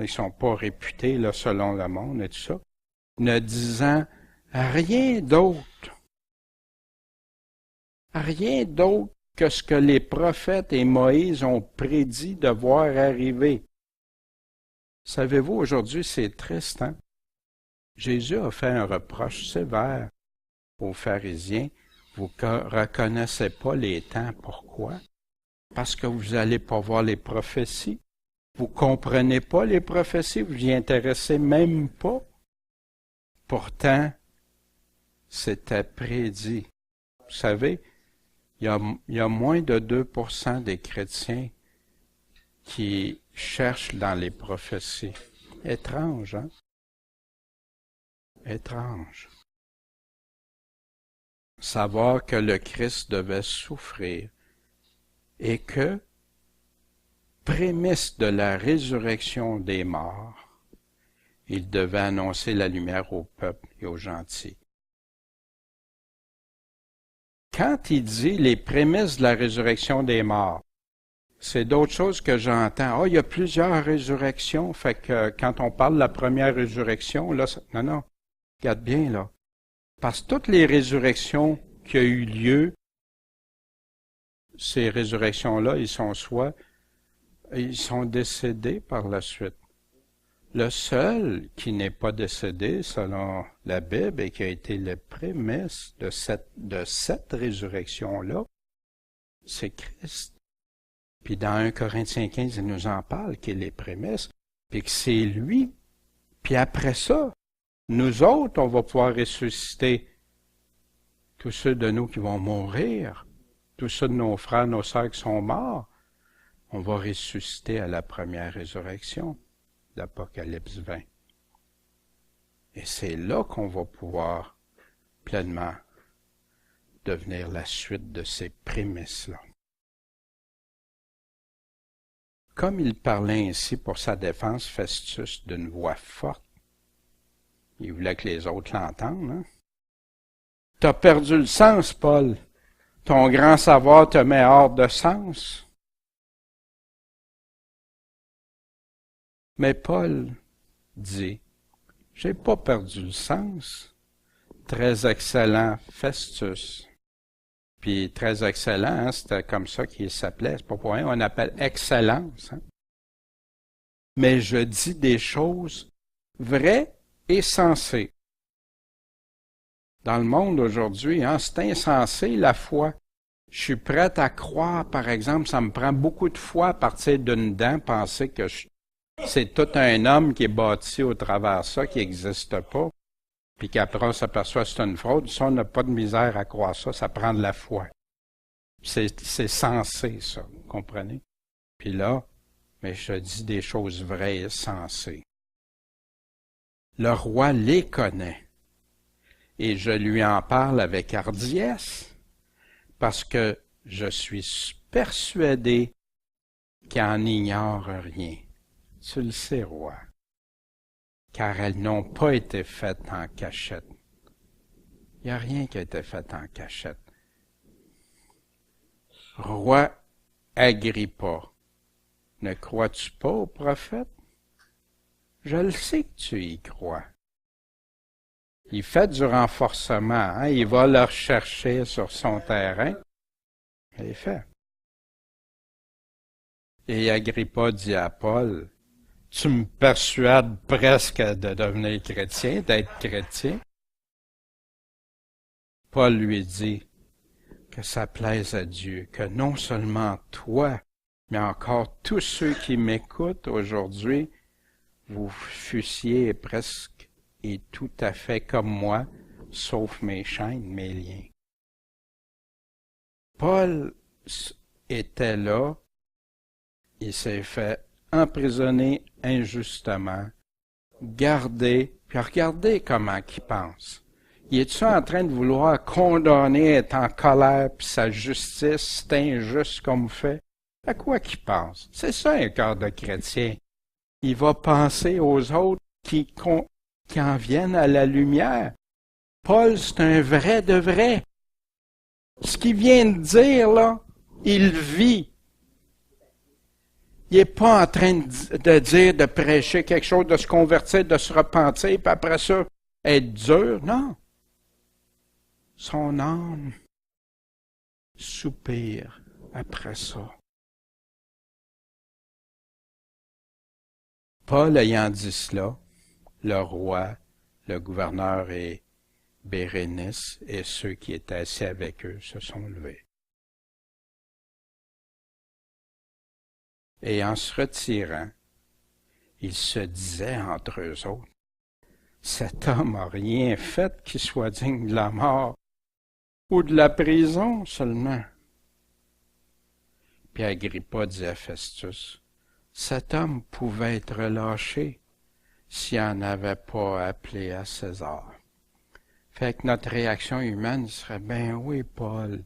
ils sont pas réputés là, selon le monde et tout ça, ne disant rien d'autre que ce que les prophètes et Moïse ont prédit de voir arriver. Savez-vous, aujourd'hui, c'est triste, hein? Jésus a fait un reproche sévère aux pharisiens. Vous ne reconnaissez pas les temps. Pourquoi? Parce que vous n'allez pas voir les prophéties. Vous ne comprenez pas les prophéties, vous n'y intéressez même pas. Pourtant, c'était prédit. Vous savez, il y a moins de 2% des chrétiens qui cherchent dans les prophéties. Étrange, hein? Étrange. Savoir que le Christ devait souffrir et que, prémisse de la résurrection des morts, il devait annoncer la lumière au peuple et aux gentils. Quand il dit les prémices de la résurrection des morts, c'est d'autres choses que j'entends. Il y a plusieurs résurrections, fait que quand on parle de la première résurrection, là, non, regarde bien, là. Parce que toutes les résurrections qui ont eu lieu, ces résurrections-là, ils sont décédés par la suite. Le seul qui n'est pas décédé, selon la Bible, et qui a été le prémisse de cette résurrection-là, c'est Christ. Puis dans 1 Corinthiens 15, il nous en parle, qu'il est prémisse, puis que c'est lui. Puis après ça, nous autres, on va pouvoir ressusciter tous ceux de nous qui vont mourir, tous ceux de nos frères, nos sœurs qui sont morts. On va ressusciter à la première résurrection d'Apocalypse 20. Et c'est là qu'on va pouvoir pleinement devenir la suite de ces prémices-là. Comme il parlait ainsi pour sa défense, Festus, d'une voix forte, il voulait que les autres l'entendent, hein? T'as perdu le sens, Paul. Ton grand savoir te met hors de sens. Mais Paul dit, j'ai pas perdu le sens. Très excellent, Festus. Puis très excellent, hein, c'était comme ça qu'il s'appelait. C'est pas pour rien, on appelle excellence. Hein. Mais je dis des choses vraies et sensées. Dans le monde aujourd'hui, hein, c'est insensé la foi. Je suis prêt à croire, par exemple, ça me prend beaucoup de foi à partir d'une dent, penser que c'est tout un homme qui est bâti au travers de ça, qui n'existe pas, puis qu'après on s'aperçoit que c'est une fraude. Ça, on n'a pas de misère à croire ça, ça prend de la foi. C'est sensé, ça, vous comprenez? Puis là, mais je dis des choses vraies et sensées. Le roi les connaît, et je lui en parle avec hardiesse, parce que je suis persuadé qu'il en ignore rien. Tu le sais, roi, car elles n'ont pas été faites en cachette. Il n'y a rien qui a été fait en cachette. Roi Agrippa, ne crois-tu pas au prophète? Je le sais que tu y crois. Il fait du renforcement, hein? Il va le rechercher sur son terrain. Il fait. Et Agrippa dit à Paul, tu me persuades presque de devenir chrétien, d'être chrétien. Paul lui dit que ça plaise à Dieu, que non seulement toi, mais encore tous ceux qui m'écoutent aujourd'hui, vous fussiez presque et tout à fait comme moi, sauf mes chaînes, mes liens. Paul était là, il s'est fait emprisonner injustement, garder, puis regardez comment il pense. Il est-tu en train de vouloir condamner, être en colère, puis sa justice, c'est injuste comme fait? À quoi qu'il pense? C'est ça un cœur de chrétien. Il va penser aux autres qui en viennent à la lumière. Paul, c'est un vrai de vrai. Ce qu'il vient de dire, là, il vit. Il n'est pas en train de dire, de prêcher quelque chose, de se convertir, de se repentir, puis après ça, être dur. Non. Son âme soupire après ça. Paul ayant dit cela, le roi, le gouverneur et Bérénice et ceux qui étaient assis avec eux se sont levés. Et en se retirant, ils se disaient entre eux autres, cet homme n'a rien fait qui soit digne de la mort ou de la prison seulement. Puis Agrippa dit à Festus, cet homme pouvait être relâché s'il n'en avait pas appelé à César. Fait que notre réaction humaine serait, ben oui, Paul,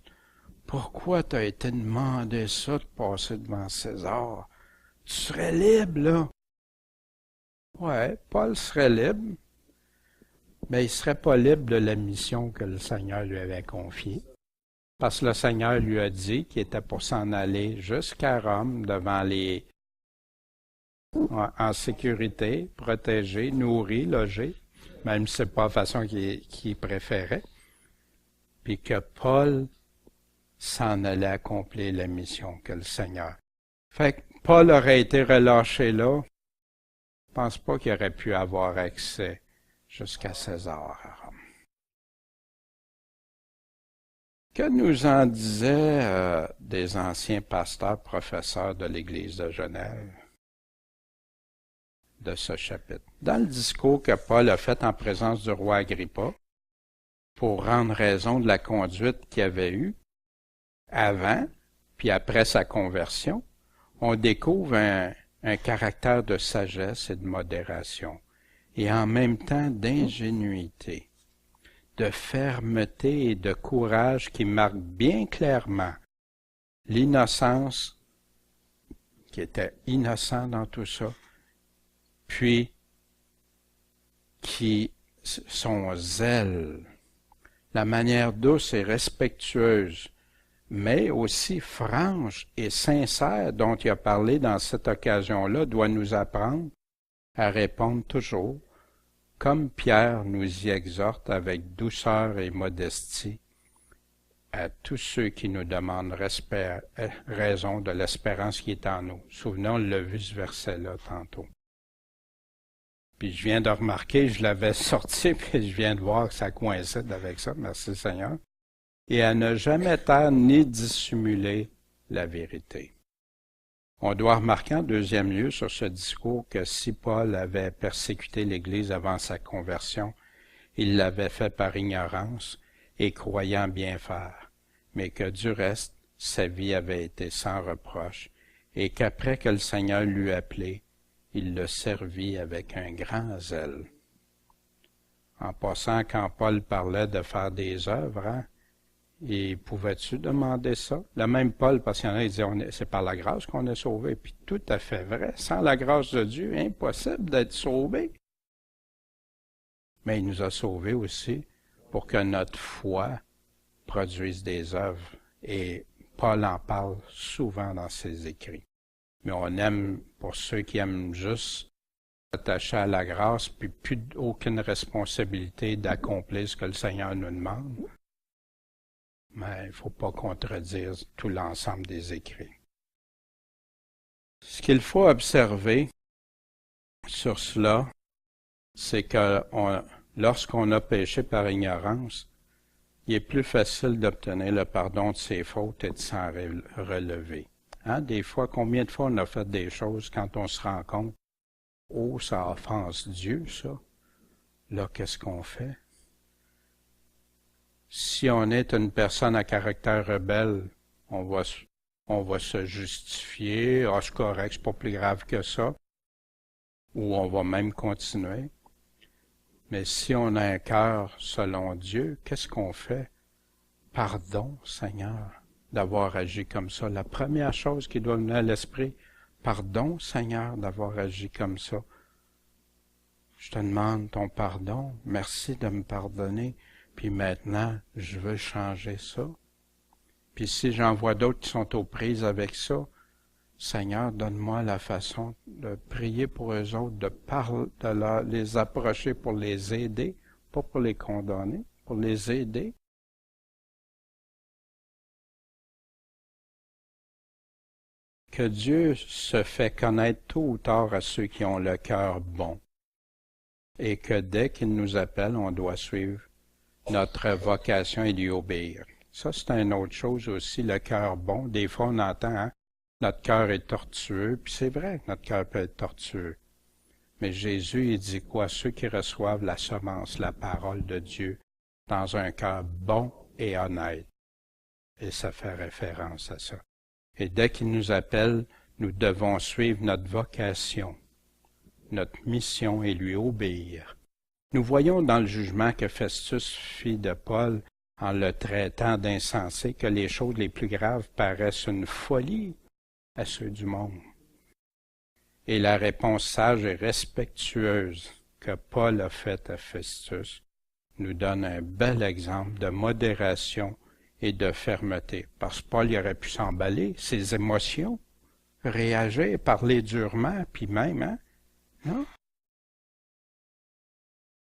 pourquoi t'as été demandé ça de passer devant César? Tu serais libre, là. Ouais, Paul serait libre, mais il serait pas libre de la mission que le Seigneur lui avait confiée. Parce que le Seigneur lui a dit qu'il était pour s'en aller jusqu'à Rome, devant en sécurité, protégé, nourri, logé, même si c'est pas la façon qu'il préférait. Puis que Paul s'en allait accomplir la mission que le Seigneur. Fait que Paul aurait été relâché là. Je pense pas qu'il aurait pu avoir accès jusqu'à César à Rome. Que nous en disaient des anciens pasteurs, professeurs de l'Église de Genève de ce chapitre? Dans le discours que Paul a fait en présence du roi Agrippa, pour rendre raison de la conduite qu'il avait eue avant puis après sa conversion, on découvre un caractère de sagesse et de modération, et en même temps d'ingénuité, de fermeté et de courage qui marquent bien clairement l'innocence, qui était innocent dans tout ça, puis son zèle, la manière douce et respectueuse, mais aussi franche et sincère dont il a parlé dans cette occasion-là, doit nous apprendre à répondre toujours, comme Pierre nous y exhorte avec douceur et modestie, à tous ceux qui nous demandent raison de l'espérance qui est en nous. Souvenons, on l'a vu ce verset-là tantôt. Puis je viens de remarquer, je l'avais sorti, puis je viens de voir que ça coïncide avec ça, merci Seigneur. Et à ne jamais taire ni dissimuler la vérité. On doit remarquer en deuxième lieu sur ce discours que si Paul avait persécuté l'Église avant sa conversion, il l'avait fait par ignorance et croyant bien faire, mais que du reste, sa vie avait été sans reproche, et qu'après que le Seigneur l'eut appelé, il le servit avec un grand zèle. En passant, quand Paul parlait de faire des œuvres, et pouvais-tu demander ça? Le même Paul, parce qu'il y en a, il dit, c'est par la grâce qu'on est sauvé. Puis tout à fait vrai. Sans la grâce de Dieu, impossible d'être sauvé. Mais il nous a sauvés aussi pour que notre foi produise des œuvres. Et Paul en parle souvent dans ses écrits. Mais on aime, pour ceux qui aiment juste s'attacher à la grâce, puis plus aucune responsabilité d'accomplir ce que le Seigneur nous demande. Mais il ne faut pas contredire tout l'ensemble des écrits. Ce qu'il faut observer sur cela, c'est que lorsqu'on a péché par ignorance, il est plus facile d'obtenir le pardon de ses fautes et de s'en relever. Des fois, combien de fois on a fait des choses quand on se rend compte, oh, ça offense Dieu, ça. Là, qu'est-ce qu'on fait? Si on est une personne à caractère rebelle, on va se justifier, c'est correct, c'est pas plus grave que ça, ou on va même continuer. Mais si on a un cœur selon Dieu, qu'est-ce qu'on fait? Pardon, Seigneur, d'avoir agi comme ça. La première chose qui doit venir à l'esprit, pardon, Seigneur, d'avoir agi comme ça. Je te demande ton pardon, merci de me pardonner. Puis maintenant, je veux changer ça. Puis si j'en vois d'autres qui sont aux prises avec ça, Seigneur, donne-moi la façon de prier pour eux autres, de les approcher pour les aider, pas pour les condamner, pour les aider. Que Dieu se fait connaître tôt ou tard à ceux qui ont le cœur bon. Et que dès qu'il nous appelle, on doit suivre notre vocation et lui obéir. Ça, c'est une autre chose aussi, le cœur bon. Des fois, on entend, notre cœur est tortueux, puis c'est vrai que notre cœur peut être tortueux. Mais Jésus, il dit quoi? Ceux qui reçoivent la semence, la parole de Dieu, dans un cœur bon et honnête. Et ça fait référence à ça. Et dès qu'il nous appelle, nous devons suivre notre vocation, notre mission et lui obéir. Nous voyons dans le jugement que Festus fit de Paul en le traitant d'insensé que les choses les plus graves paraissent une folie à ceux du monde. Et la réponse sage et respectueuse que Paul a faite à Festus nous donne un bel exemple de modération et de fermeté. Parce que Paul il aurait pu s'emballer, ses émotions, réagir, parler durement, puis même, non?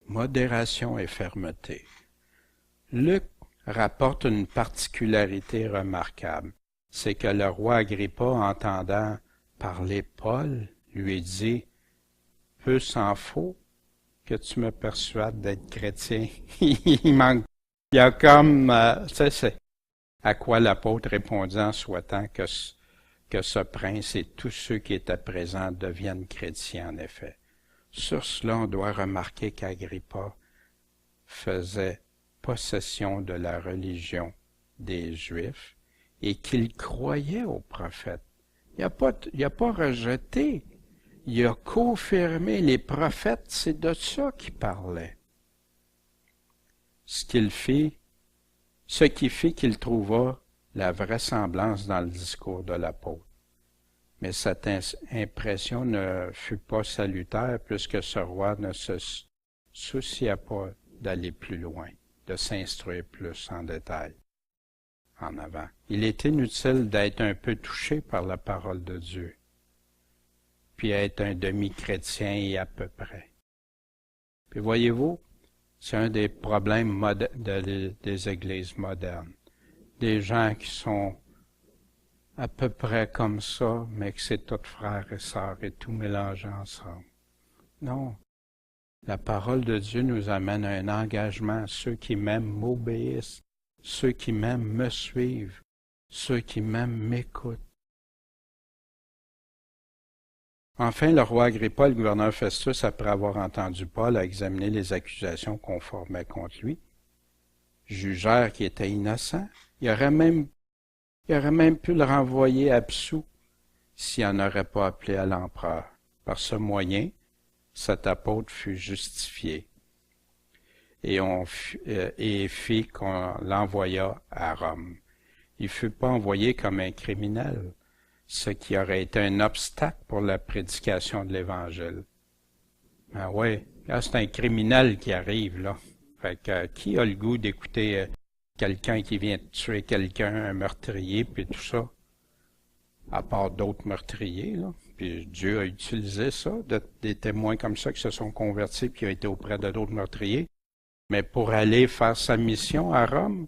Modération et fermeté. Luc rapporte une particularité remarquable. C'est que le roi Agrippa, entendant parler Paul, lui dit « Peu s'en faut que tu me persuades d'être chrétien. » Il y a comme, c'est à quoi l'apôtre répondit en souhaitant que ce prince et tous ceux qui étaient présents deviennent chrétiens en effet. Sur cela, on doit remarquer qu'Agrippa faisait possession de la religion des Juifs et qu'il croyait aux prophètes Il a pas rejeté. Il a confirmé. Les prophètes, c'est de ça qu'il parlait. Ce qui fit qu'il trouva la vraisemblance dans le discours de l'apôtre. Mais cette impression ne fut pas salutaire puisque ce roi ne se soucia pas d'aller plus loin, de s'instruire plus en détail en avant. Il est inutile d'être un peu touché par la parole de Dieu, puis être un demi-chrétien et à peu près. Puis voyez-vous, c'est un des problèmes des églises modernes. Des gens qui sont à peu près comme ça, mais que c'est tous frères et sœurs et tout mélangé ensemble. Non. La parole de Dieu nous amène à un engagement. Ceux qui m'aiment m'obéissent. Ceux qui m'aiment me suivent. Ceux qui m'aiment m'écoutent. Enfin, le roi Agrippa et le gouverneur Festus, après avoir entendu Paul, a examiné les accusations qu'on formait contre lui, jugèrent qu'il était innocent. Il aurait même pu le renvoyer absous s'il n'en aurait pas appelé à l'empereur. Par ce moyen, cet apôtre fut justifié et fit qu'on l'envoya à Rome. Il ne fut pas envoyé comme un criminel, ce qui aurait été un obstacle pour la prédication de l'Évangile. Ah oui, là c'est un criminel qui arrive, là. Fait que qui a le goût d'écouter quelqu'un qui vient de tuer quelqu'un, un meurtrier, puis tout ça? À part d'autres meurtriers, là. Puis Dieu a utilisé ça, des témoins comme ça qui se sont convertis puis qui ont été auprès de d'autres meurtriers. Mais pour aller faire sa mission à Rome,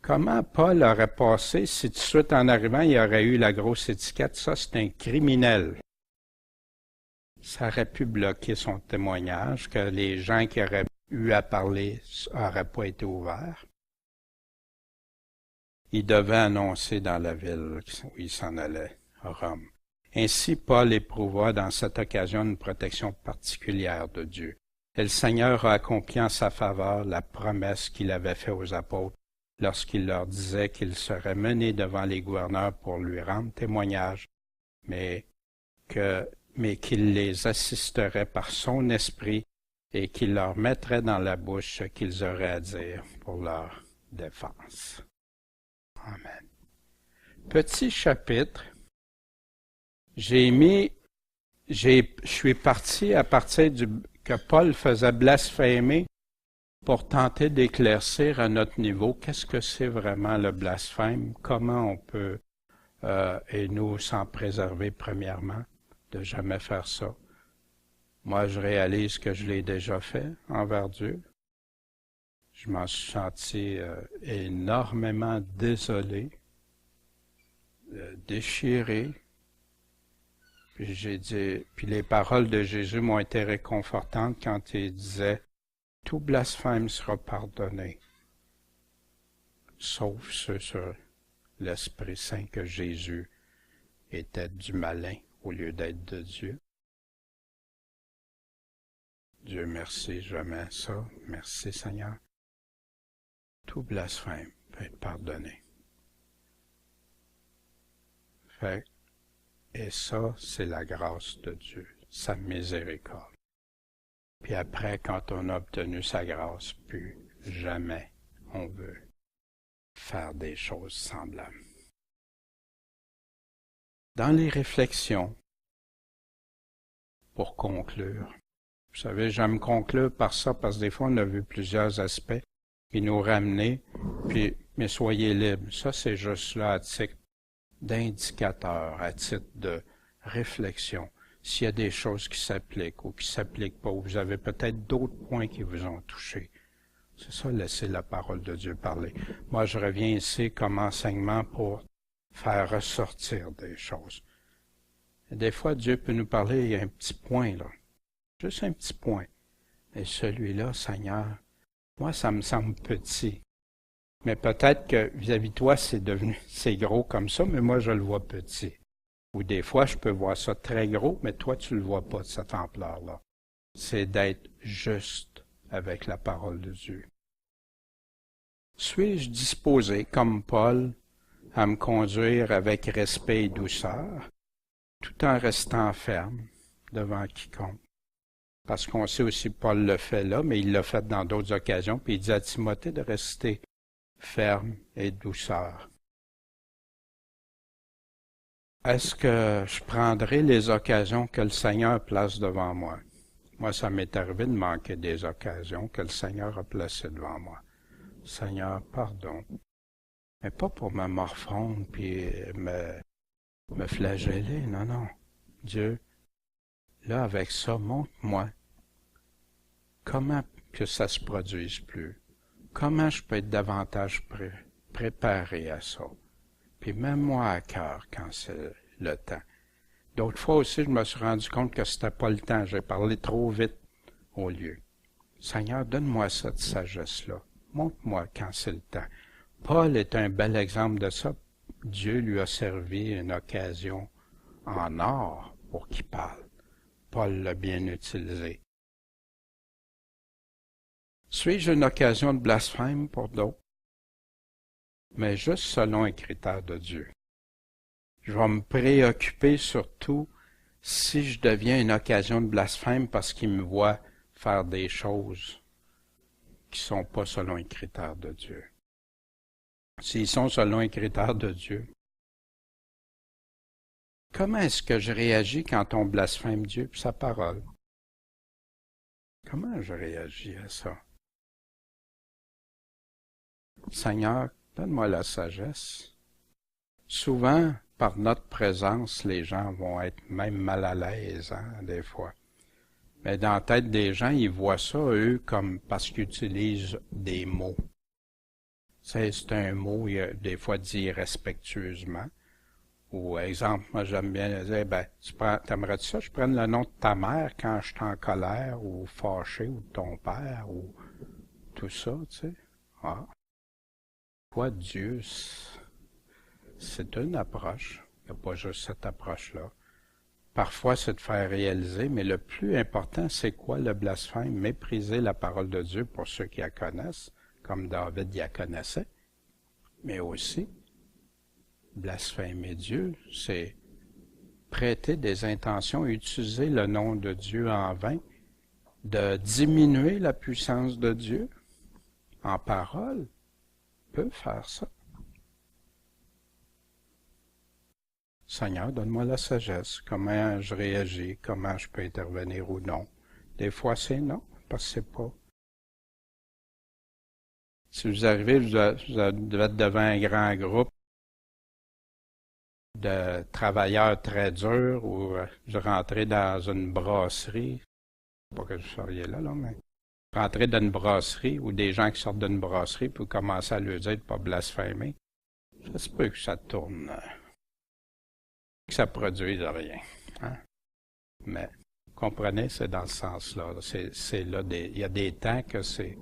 comment Paul aurait passé si tout de suite en arrivant, il aurait eu la grosse étiquette, ça c'est un criminel. Ça aurait pu bloquer son témoignage, que les gens qui auraient eu à parler n'auraient pas été ouverts. Il devait annoncer dans la ville où il s'en allait, à Rome. Ainsi, Paul éprouva dans cette occasion une protection particulière de Dieu. Et le Seigneur a accompli en sa faveur la promesse qu'il avait faite aux apôtres lorsqu'il leur disait qu'il serait mené devant les gouverneurs pour lui rendre témoignage, mais qu'il les assisterait par son esprit et qu'il leur mettrait dans la bouche ce qu'ils auraient à dire pour leur défense. Amen. Petit chapitre. Je suis parti à partir que Paul faisait blasphémer pour tenter d'éclaircir à notre niveau qu'est-ce que c'est vraiment le blasphème, comment on peut, et nous, s'en préserver premièrement, de jamais faire ça. Moi, je réalise que je l'ai déjà fait envers Dieu. Je m'en suis senti énormément désolé, déchiré. Puis les paroles de Jésus m'ont été réconfortantes quand il disait « Tout blasphème sera pardonné, sauf ceux sur l'Esprit Saint que Jésus était du malin au lieu d'être de Dieu. » Dieu merci, je mets ça. Merci Seigneur. Tout blasphème peut être pardonné. Et ça, c'est la grâce de Dieu, sa miséricorde. Puis après, quand on a obtenu sa grâce, plus jamais on veut faire des choses semblables. Dans les réflexions, pour conclure, vous savez, j'aime conclure par ça, parce que des fois, on a vu plusieurs aspects qui nous ramenaient, mais soyez libres. Ça, c'est juste là à titre d'indicateur, à titre de réflexion. S'il y a des choses qui s'appliquent ou qui ne s'appliquent pas, ou vous avez peut-être d'autres points qui vous ont touché. C'est ça, laisser la parole de Dieu parler. Moi, je reviens ici comme enseignement pour faire ressortir des choses. Et des fois, Dieu peut nous parler, il y a un petit point, là. Juste un petit point. Et celui-là, Seigneur, moi, ça me semble petit. Mais peut-être que vis-à-vis de toi, c'est gros comme ça, mais moi, je le vois petit. Ou des fois, je peux voir ça très gros, mais toi, tu le vois pas de cette ampleur-là. C'est d'être juste avec la parole de Dieu. Suis-je disposé, comme Paul, à me conduire avec respect et douceur, tout en restant ferme devant quiconque. Parce qu'on sait aussi que Paul le fait là, mais il l'a fait dans d'autres occasions, puis il dit à Timothée de rester ferme et douceur. Est-ce que je prendrai les occasions que le Seigneur place devant moi? Moi, ça m'est arrivé de manquer des occasions que le Seigneur a placées devant moi. Seigneur, pardon. Mais pas pour me morfondre puis me flageller, non, non. Dieu, là, avec ça, montre-moi comment que ça se produise plus. Comment je peux être davantage préparé à ça. Puis même moi à cœur quand c'est le temps. D'autres fois aussi, je me suis rendu compte que c'était pas le temps. J'ai parlé trop vite au lieu. Seigneur, donne-moi cette sagesse-là. Montre-moi quand c'est le temps. Paul est un bel exemple de ça. Dieu lui a servi une occasion en or pour qu'il parle. Paul l'a bien utilisé. Suis-je une occasion de blasphème pour d'autres? Mais juste selon un critère de Dieu. Je vais me préoccuper surtout si je deviens une occasion de blasphème parce qu'il me voit faire des choses qui ne sont pas selon un critère de Dieu. S'ils sont selon un critère de Dieu, comment est-ce que je réagis quand on blasphème Dieu et sa parole? Comment je réagis à ça? Seigneur, donne-moi la sagesse. Souvent, par notre présence, les gens vont être même mal à l'aise, des fois. Mais dans la tête des gens, ils voient ça, eux, comme parce qu'ils utilisent des mots. C'est un mot, des fois dit irrespectueusement. Ou, exemple, moi j'aime bien dire, t'aimerais-tu ça, je prenne le nom de ta mère quand je suis en colère, ou fâché, ou de ton père, ou tout ça, tu sais. Ah. Quoi, Dieu, c'est une approche. Il n'y a pas juste cette approche-là. Parfois, c'est de faire réaliser, mais le plus important, c'est quoi le blasphème? Mépriser la parole de Dieu pour ceux qui la connaissent, comme David y la connaissait. Mais aussi, blasphémer Dieu, c'est prêter des intentions, utiliser le nom de Dieu en vain, de diminuer la puissance de Dieu en parole, peut faire ça. Seigneur, donne-moi la sagesse. Comment je réagis, comment je peux intervenir ou non. Des fois, c'est non, parce que c'est pas. Si vous arrivez, vous devez être devant un grand groupe de travailleurs très durs ou je rentrais dans une brasserie. Pas que vous seriez là, mais rentrer dans une brasserie ou des gens qui sortent d'une brasserie pour commencer à leur dire de ne pas blasphémer. Ça se peut que ça tourne. Que ça produise rien. Hein? Mais, comprenez, c'est dans ce sens-là. C'est là, il y a des temps que c'est.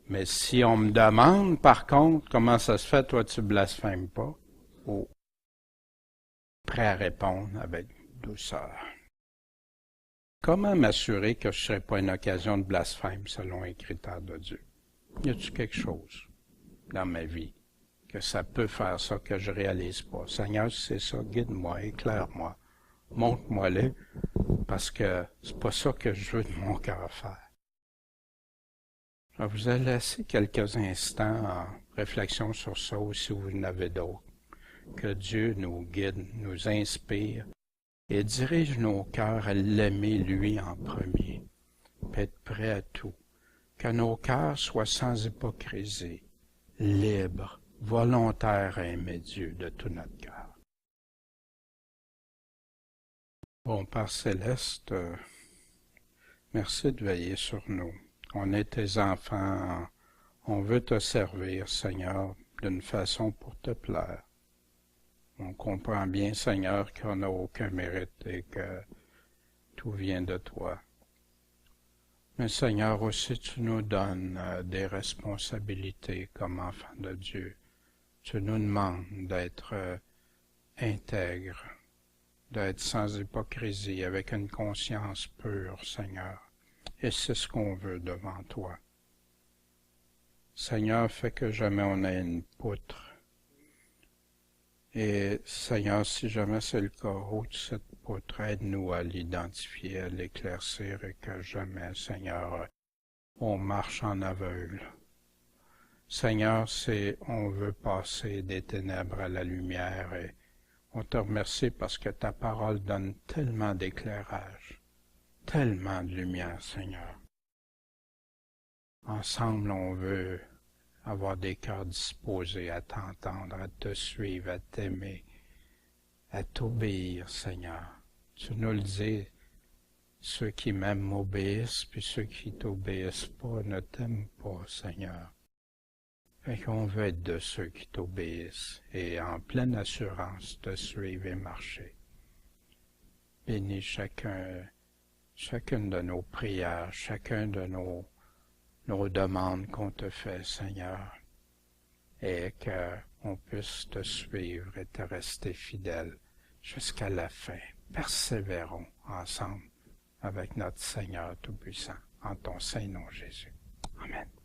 Mais si on me demande, par contre, comment ça se fait, toi, tu blasphèmes pas, ou prêt à répondre avec douceur. Comment m'assurer que je ne serai pas une occasion de blasphème selon un critère de Dieu? Y a-t-il quelque chose dans ma vie que ça peut faire ça, que je réalise pas? Seigneur, si c'est ça, guide-moi, éclaire-moi, montre-moi-le, parce que c'est pas ça que je veux de mon cœur faire. Je vais vous laisser quelques instants en réflexion sur ça, ou si vous en avez d'autres. Que Dieu nous guide, nous inspire, et dirige nos cœurs à l'aimer lui en premier, puis être prêt à tout. Que nos cœurs soient sans hypocrisie, libres, volontaires à aimer Dieu de tout notre cœur. Bon, Père Céleste, merci de veiller sur nous. On est tes enfants, on veut te servir, Seigneur, d'une façon pour te plaire. On comprend bien, Seigneur, qu'on n'a aucun mérite et que tout vient de toi. Mais Seigneur, aussi tu nous donnes des responsabilités comme enfants de Dieu. Tu nous demandes d'être intègres, d'être sans hypocrisie, avec une conscience pure, Seigneur. Et c'est ce qu'on veut devant toi. Seigneur, fais que jamais on ait une poutre Et Seigneur, si jamais c'est le cas, aide-nous à l'identifier, à l'éclaircir et que jamais, Seigneur, on marche en aveugle. Seigneur, on veut passer des ténèbres à la lumière et on te remercie parce que ta parole donne tellement d'éclairage, tellement de lumière, Seigneur. Ensemble, on veut avoir des cœurs disposés à t'entendre, à te suivre, à t'aimer, à t'obéir, Seigneur. Tu nous le dis, ceux qui m'aiment m'obéissent, puis ceux qui t'obéissent pas ne t'aiment pas, Seigneur. Fait qu'on veut être de ceux qui t'obéissent et en pleine assurance te suivre et marcher. Bénis chacune de nos prières, chacun de nos demandes qu'on te fait, Seigneur, et qu'on puisse te suivre et te rester fidèle jusqu'à la fin. Persévérons ensemble avec notre Seigneur Tout-Puissant, en ton Saint nom, Jésus. Amen.